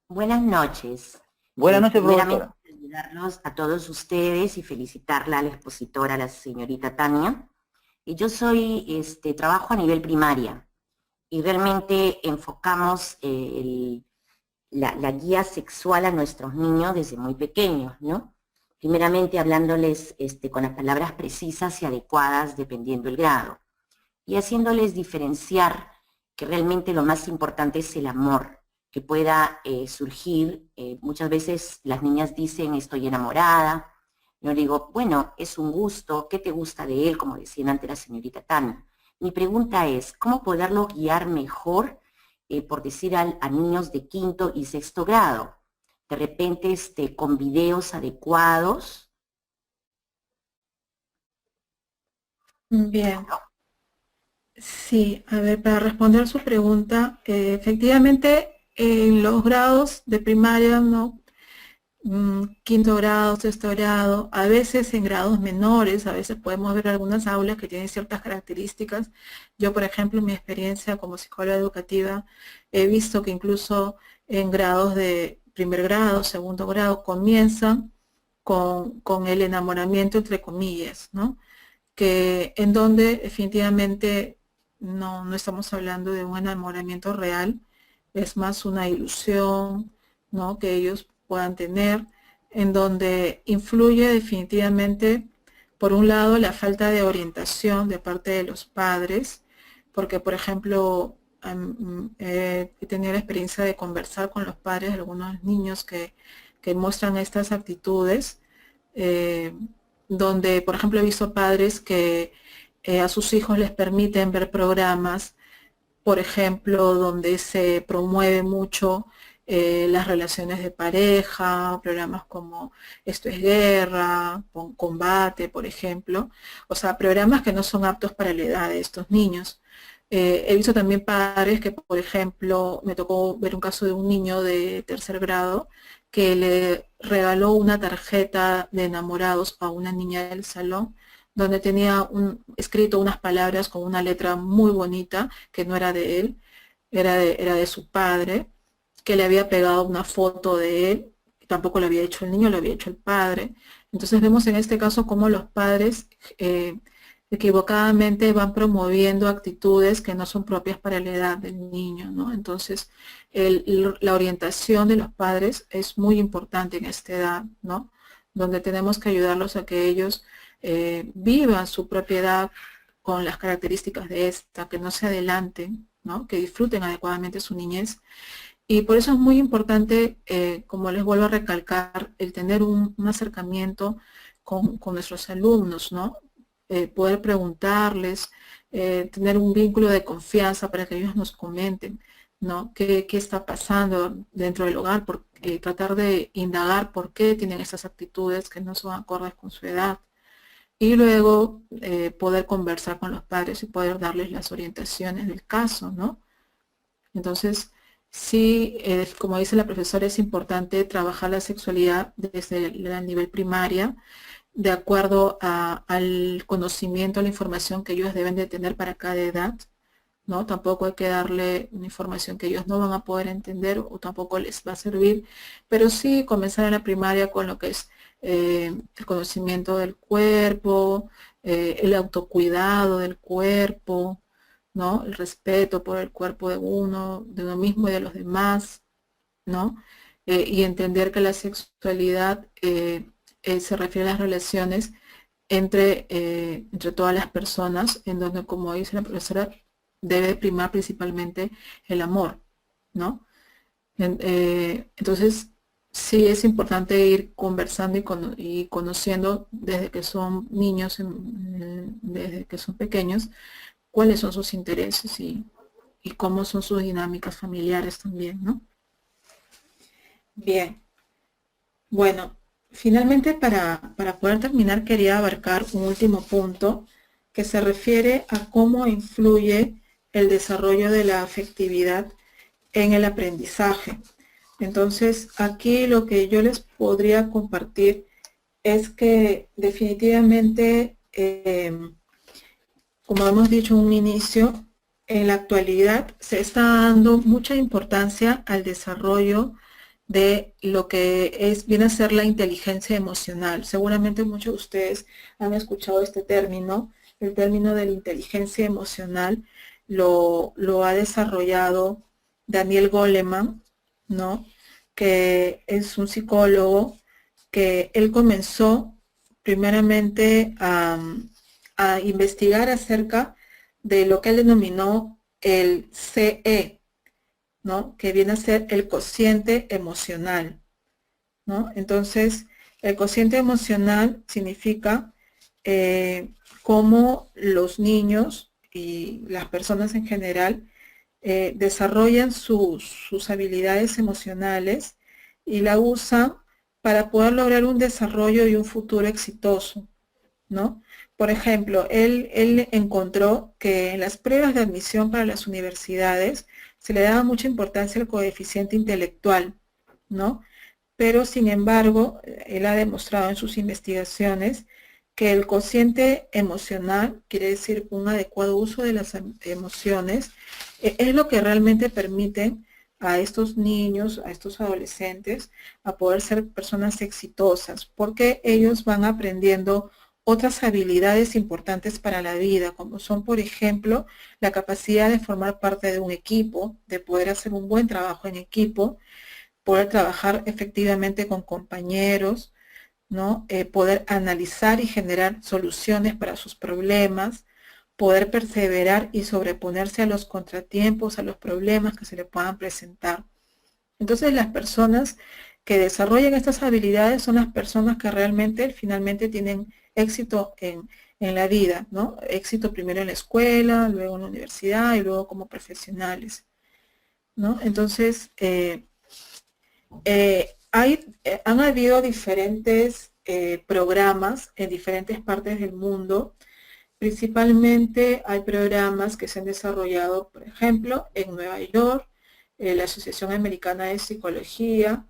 Buenas noches. Buenas noches, Primeramente, profesora. saludarlos a todos ustedes y felicitarla a la expositora, la señorita Tania. Yo trabajo a nivel primaria y realmente enfocamos la guía sexual a nuestros niños desde muy pequeños, ¿no? Primeramente hablándoles con las palabras precisas y adecuadas dependiendo el grado y haciéndoles diferenciar que realmente lo más importante es el amor que pueda surgir. Muchas veces las niñas dicen estoy enamorada. Yo le digo, bueno, es un gusto, ¿qué te gusta de él? Como decía antes la señorita Tania. Mi pregunta es, ¿cómo poderlo guiar mejor, por decir a niños de quinto y sexto grado? De repente con videos adecuados. Bien. Sí, a ver, para responder su pregunta, efectivamente, en los grados de primaria, ¿no? Quinto grado, sexto grado, a veces en grados menores, a veces podemos ver algunas aulas que tienen ciertas características. Yo, por ejemplo, en mi experiencia como psicóloga educativa, he visto que incluso en grados de primer grado, segundo grado, comienzan con el enamoramiento, entre comillas, ¿no? Que en donde definitivamente no estamos hablando de un enamoramiento real, es más una ilusión, ¿no? Que ellos puedan tener, en donde influye definitivamente, por un lado, la falta de orientación de parte de los padres, porque, por ejemplo, he tenido la experiencia de conversar con los padres de algunos niños que muestran estas actitudes, donde, por ejemplo, he visto padres que a sus hijos les permiten ver programas, por ejemplo, donde se promueve mucho las relaciones de pareja, programas como Esto es Guerra, Combate, por ejemplo, o sea, programas que no son aptos para la edad de estos niños. He visto también padres que, por ejemplo, me tocó ver un caso de un niño de tercer grado que le regaló una tarjeta de enamorados a una niña del salón, donde tenía escrito unas palabras con una letra muy bonita, que no era de él, era de su padre, que le había pegado una foto de él, tampoco lo había hecho el niño, lo había hecho el padre. Entonces vemos en este caso cómo los padres equivocadamente van promoviendo actitudes que no son propias para la edad del niño, ¿no? Entonces, la orientación de los padres es muy importante en esta edad, ¿no? Donde tenemos que ayudarlos a que ellos vivan su propiedad con las características de esta, que no se adelanten, ¿no? Que disfruten adecuadamente su niñez. Y por eso es muy importante, como les vuelvo a recalcar, el tener un acercamiento con nuestros alumnos, ¿no? Poder preguntarles, tener un vínculo de confianza para que ellos nos comenten, ¿no? ¿Qué está pasando dentro del hogar? Tratar de indagar por qué tienen esas actitudes que no son acordes con su edad. Y luego poder conversar con los padres y poder darles las orientaciones del caso, ¿no? Entonces, sí, como dice la profesora, es importante trabajar la sexualidad desde el nivel primaria, de acuerdo al conocimiento, a la información que ellos deben de tener para cada edad, ¿no? Tampoco hay que darle una información que ellos no van a poder entender o tampoco les va a servir, pero sí comenzar en la primaria con lo que es el conocimiento del cuerpo, el autocuidado del cuerpo, ¿no? El respeto por el cuerpo de uno mismo y de los demás, ¿no? y entender que la sexualidad se refiere a las relaciones entre todas las personas, en donde, como dice la profesora, debe primar principalmente el amor, ¿no? Entonces, sí es importante ir conversando y conociendo desde que son niños, desde que son pequeños, cuáles son sus intereses y cómo son sus dinámicas familiares también, ¿no? Bien, bueno, finalmente para poder terminar quería abarcar un último punto que se refiere a cómo influye el desarrollo de la afectividad en el aprendizaje. Entonces, aquí lo que yo les podría compartir es que definitivamente, como hemos dicho en un inicio, en la actualidad se está dando mucha importancia al desarrollo de lo que viene a ser la inteligencia emocional. Seguramente muchos de ustedes han escuchado este término. El término de la inteligencia emocional lo ha desarrollado Daniel Goleman, ¿no? Que es un psicólogo que él comenzó primeramente a investigar acerca de lo que él denominó el CE, ¿no? Que viene a ser el cociente emocional, ¿no? Entonces, el cociente emocional significa cómo los niños y las personas en general desarrollan sus habilidades emocionales y la usan para poder lograr un desarrollo y un futuro exitoso, ¿no? Por ejemplo, él encontró que en las pruebas de admisión para las universidades se le daba mucha importancia al coeficiente intelectual, ¿no? Pero, sin embargo, él ha demostrado en sus investigaciones que el cociente emocional, quiere decir un adecuado uso de las emociones, es lo que realmente permite a estos niños, a estos adolescentes, a poder ser personas exitosas, porque ellos van aprendiendo otras habilidades importantes para la vida, como son, por ejemplo, la capacidad de formar parte de un equipo, de poder hacer un buen trabajo en equipo, poder trabajar efectivamente con compañeros, ¿no? Poder analizar y generar soluciones para sus problemas, poder perseverar y sobreponerse a los contratiempos, a los problemas que se le puedan presentar. Entonces, las personas que desarrollan estas habilidades son las personas que realmente finalmente tienen éxito en la vida, ¿no? Éxito primero en la escuela, luego en la universidad y luego como profesionales, ¿no? Entonces, han habido diferentes programas en diferentes partes del mundo. Principalmente hay programas que se han desarrollado, por ejemplo, en Nueva York, la Asociación Americana de Psicología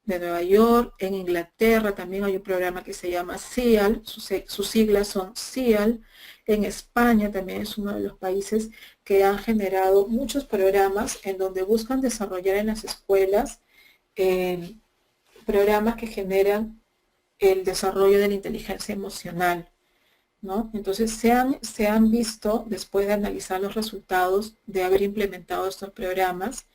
de Nueva York. En Inglaterra también hay un programa que se llama CIAL, sus siglas son CIAL. En España también es uno de los países que han generado muchos programas en donde buscan desarrollar en las escuelas programas que generan el desarrollo de la inteligencia emocional, ¿no? Entonces se han visto, después de analizar los resultados de haber implementado estos programas,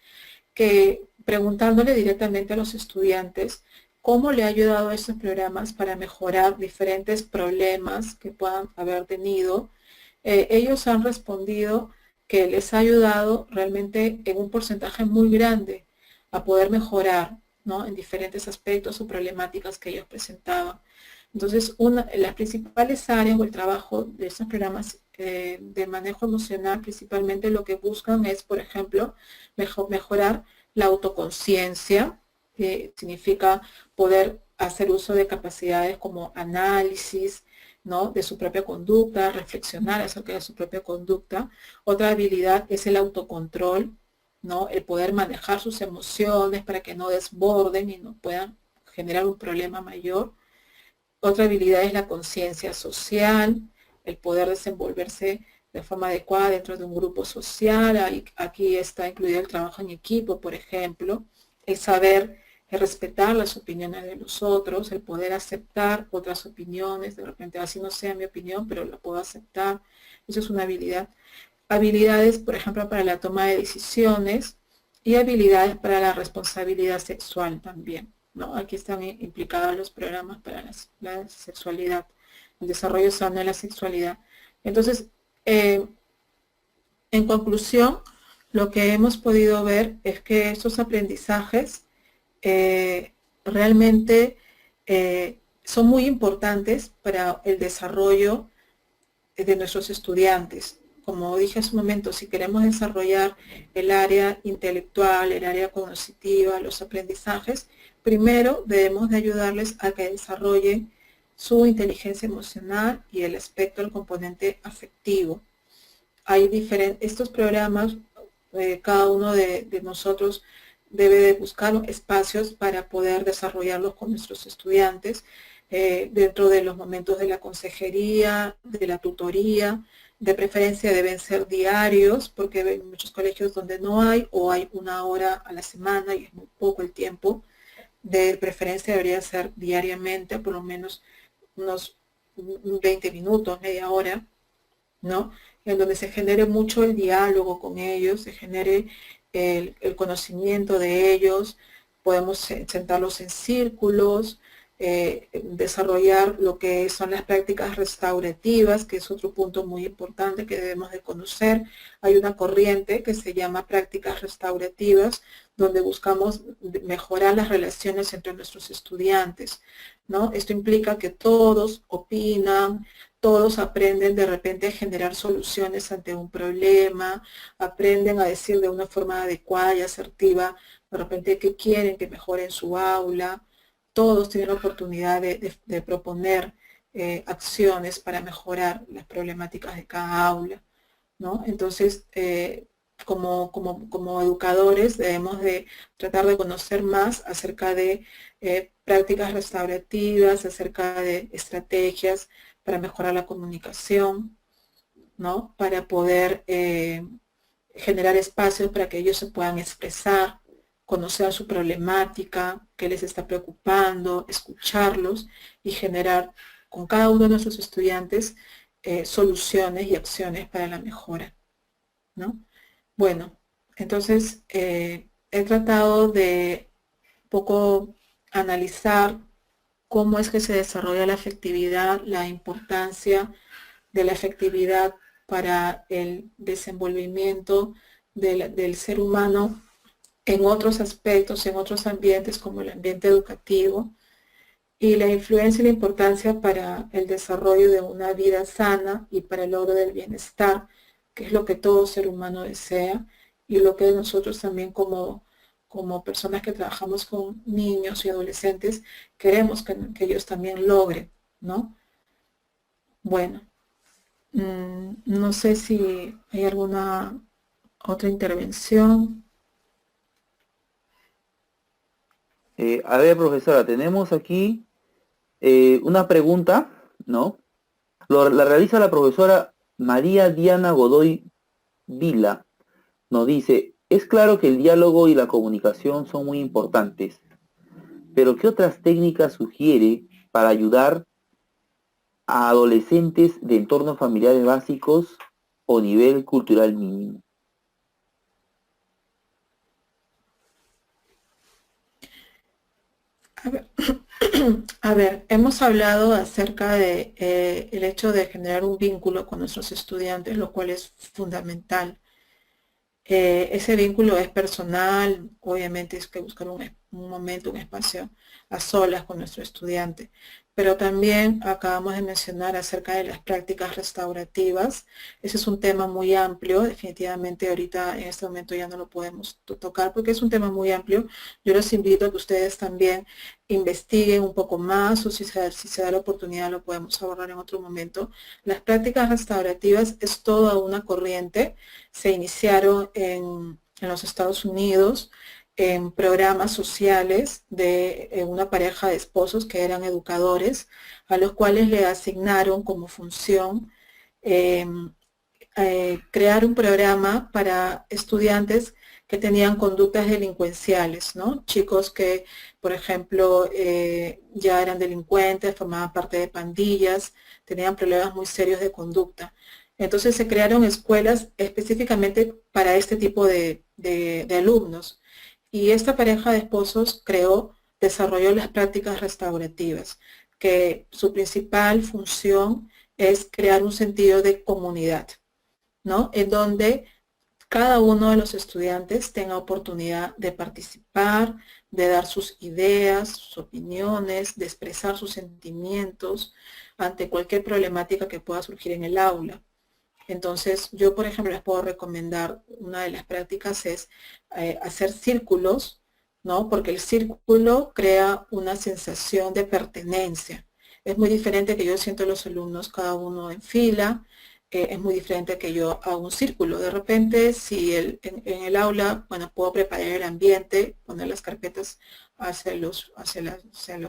que preguntándole directamente a los estudiantes cómo le ha ayudado a estos programas para mejorar diferentes problemas que puedan haber tenido, ellos han respondido que les ha ayudado realmente en un porcentaje muy grande a poder mejorar, ¿no? En diferentes aspectos o problemáticas que ellos presentaban. Entonces, las principales áreas o el trabajo de estos programas de manejo emocional, principalmente lo que buscan es, por ejemplo, mejorar la autoconciencia, que significa poder hacer uso de capacidades como análisis, ¿no? De su propia conducta, reflexionar acerca de su propia conducta. Otra habilidad es el autocontrol, ¿no? El poder manejar sus emociones para que no desborden y no puedan generar un problema mayor. Otra habilidad es la conciencia social, el poder desenvolverse de forma adecuada dentro de un grupo social. Aquí está incluido el trabajo en equipo, por ejemplo, el saber respetar las opiniones de los otros, el poder aceptar otras opiniones, de repente así no sea mi opinión, pero la puedo aceptar. Eso es una habilidad. Habilidades, por ejemplo, para la toma de decisiones, y habilidades para la responsabilidad sexual también, ¿no? Aquí están implicados los programas para la sexualidad, el desarrollo sano de la sexualidad. Entonces, en conclusión, lo que hemos podido ver es que estos aprendizajes realmente son muy importantes para el desarrollo de nuestros estudiantes. Como dije hace un momento, si queremos desarrollar el área intelectual, el área cognitiva, los aprendizajes, primero debemos de ayudarles a que desarrollen su inteligencia emocional y el aspecto del componente afectivo. Hay estos programas, cada uno de nosotros debe de buscar espacios para poder desarrollarlos con nuestros estudiantes dentro de los momentos de la consejería, de la tutoría. De preferencia deben ser diarios, porque hay muchos colegios donde no hay, o hay 1 hora a la semana y es muy poco el tiempo. De preferencia debería ser diariamente, por lo menos unos 20 minutos, media hora, ¿no? En donde se genere mucho el diálogo con ellos, se genere el conocimiento de ellos, podemos sentarlos en círculos, desarrollar lo que son las prácticas restaurativas, que es otro punto muy importante que debemos de conocer. Hay una corriente que se llama prácticas restaurativas, donde buscamos mejorar las relaciones entre nuestros estudiantes, ¿no? Esto implica que todos opinan, todos aprenden de repente a generar soluciones ante un problema, aprenden a decir de una forma adecuada y asertiva, de repente qué quieren que mejore en su aula. Todos tienen la oportunidad de proponer acciones para mejorar las problemáticas de cada aula, ¿no? Entonces, como educadores debemos de tratar de conocer más acerca de prácticas restaurativas, acerca de estrategias para mejorar la comunicación, ¿no? Para poder generar espacios para que ellos se puedan expresar, conocer su problemática, qué les está preocupando, escucharlos y generar con cada uno de nuestros estudiantes soluciones y acciones para la mejora, ¿no? Bueno, entonces he tratado de un poco analizar cómo es que se desarrolla la afectividad, la importancia de la afectividad para el desenvolvimiento del ser humano en otros aspectos, en otros ambientes como el ambiente educativo, y la influencia y la importancia para el desarrollo de una vida sana y para el logro del bienestar, que es lo que todo ser humano desea y lo que nosotros también como personas que trabajamos con niños y adolescentes queremos que ellos también logren, ¿no? Bueno, no sé si hay alguna otra intervención. A ver, profesora, tenemos aquí una pregunta, ¿no? La realiza la profesora María Diana Godoy Vila. Nos dice, es claro que el diálogo y la comunicación son muy importantes, pero ¿qué otras técnicas sugiere para ayudar a adolescentes de entornos familiares básicos o nivel cultural mínimo? A ver, hemos hablado acerca de el hecho de generar un vínculo con nuestros estudiantes, lo cual es fundamental. Ese vínculo es personal, obviamente es que buscar un momento, un espacio a solas con nuestro estudiante, pero también acabamos de mencionar acerca de las prácticas restaurativas. Ese es un tema muy amplio, definitivamente ahorita en este momento ya no lo podemos tocar porque es un tema muy amplio. Yo los invito a que ustedes también investiguen un poco más o si se da la oportunidad lo podemos abordar en otro momento. Las prácticas restaurativas es toda una corriente, se iniciaron en los Estados Unidos en programas sociales de una pareja de esposos que eran educadores, a los cuales le asignaron como función crear un programa para estudiantes que tenían conductas delincuenciales, ¿no? Chicos que, por ejemplo, ya eran delincuentes, formaban parte de pandillas, tenían problemas muy serios de conducta. Entonces se crearon escuelas específicamente para este tipo de alumnos. Y esta pareja de esposos desarrolló las prácticas restaurativas, que su principal función es crear un sentido de comunidad, ¿no? En donde cada uno de los estudiantes tenga oportunidad de participar, de dar sus ideas, sus opiniones, de expresar sus sentimientos ante cualquier problemática que pueda surgir en el aula. Entonces, yo, por ejemplo, les puedo recomendar, una de las prácticas es hacer círculos, ¿no? Porque el círculo crea una sensación de pertenencia. Es muy diferente que yo siento a los alumnos cada uno en fila, es muy diferente que yo haga un círculo. De repente, si en el aula, bueno, puedo preparar el ambiente, poner las carpetas hacia los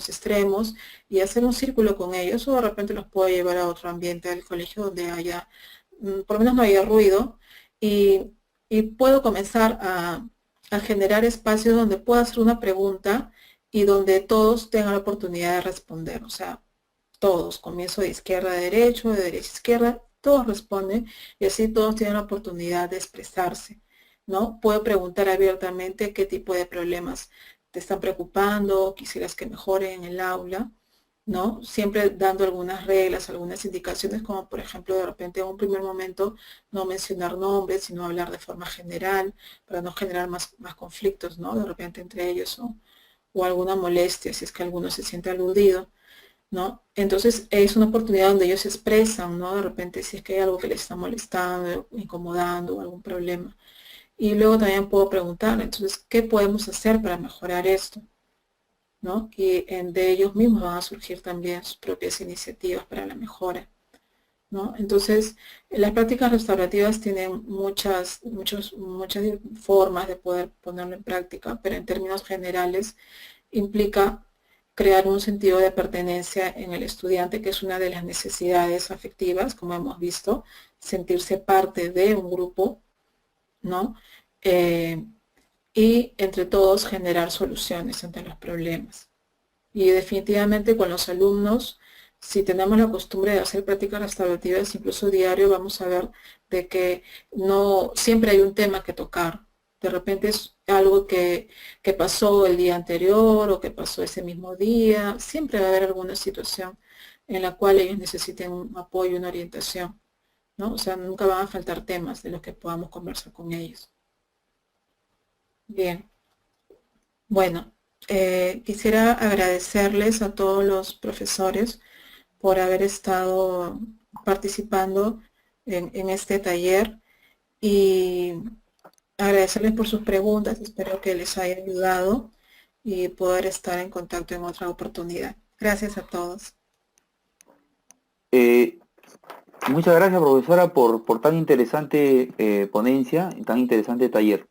extremos y hacer un círculo con ellos, o de repente los puedo llevar a otro ambiente del colegio donde haya, por lo menos no haya ruido, y puedo comenzar a generar espacios donde pueda hacer una pregunta y donde todos tengan la oportunidad de responder. O sea, todos, comienzo de izquierda a derecho, de derecha a izquierda, todos responden y así todos tienen la oportunidad de expresarse, ¿no? Puedo preguntar abiertamente qué tipo de problemas te están preocupando, quisieras que mejoren en el aula, ¿no? Siempre dando algunas reglas, algunas indicaciones, como por ejemplo, de repente en un primer momento no mencionar nombres, sino hablar de forma general, para no generar más conflictos, ¿no? De repente entre ellos, o alguna molestia, si es que alguno se siente aludido, ¿no? Entonces es una oportunidad donde ellos se expresan, ¿no? De repente si es que hay algo que les está molestando, incomodando, algún problema. Y luego también puedo preguntar, entonces, ¿qué podemos hacer para mejorar esto? ¿No? Y de ellos mismos van a surgir también sus propias iniciativas para la mejora, ¿no? Entonces, las prácticas restaurativas tienen muchas formas de poder ponerlo en práctica, pero en términos generales implica crear un sentido de pertenencia en el estudiante, que es una de las necesidades afectivas, como hemos visto, sentirse parte de un grupo, ¿no? Y entre todos generar soluciones ante los problemas. Y definitivamente con los alumnos, si tenemos la costumbre de hacer prácticas restaurativas, incluso diario, vamos a ver de que no siempre hay un tema que tocar. De repente es algo que pasó el día anterior o que pasó ese mismo día. Siempre va a haber alguna situación en la cual ellos necesiten un apoyo, una orientación, ¿no? O sea, nunca van a faltar temas de los que podamos conversar con ellos. Bien. Bueno, quisiera agradecerles a todos los profesores por haber estado participando en este taller y agradecerles por sus preguntas. Espero que les haya ayudado y poder estar en contacto en otra oportunidad. Gracias a todos. Muchas gracias, profesora, por tan interesante ponencia y tan interesante taller.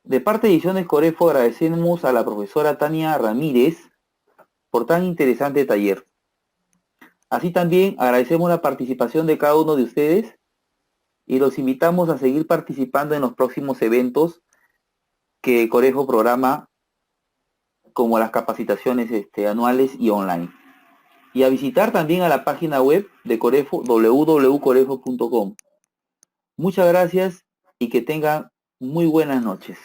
De parte de Ediciones Corefo agradecemos a la profesora Tania Ramírez por tan interesante taller. Así también agradecemos la participación de cada uno de ustedes y los invitamos a seguir participando en los próximos eventos que Corefo programa, como las capacitaciones anuales y online. Y a visitar también a la página web de Corefo, www.corefo.com. Muchas gracias y que tengan muy buenas noches.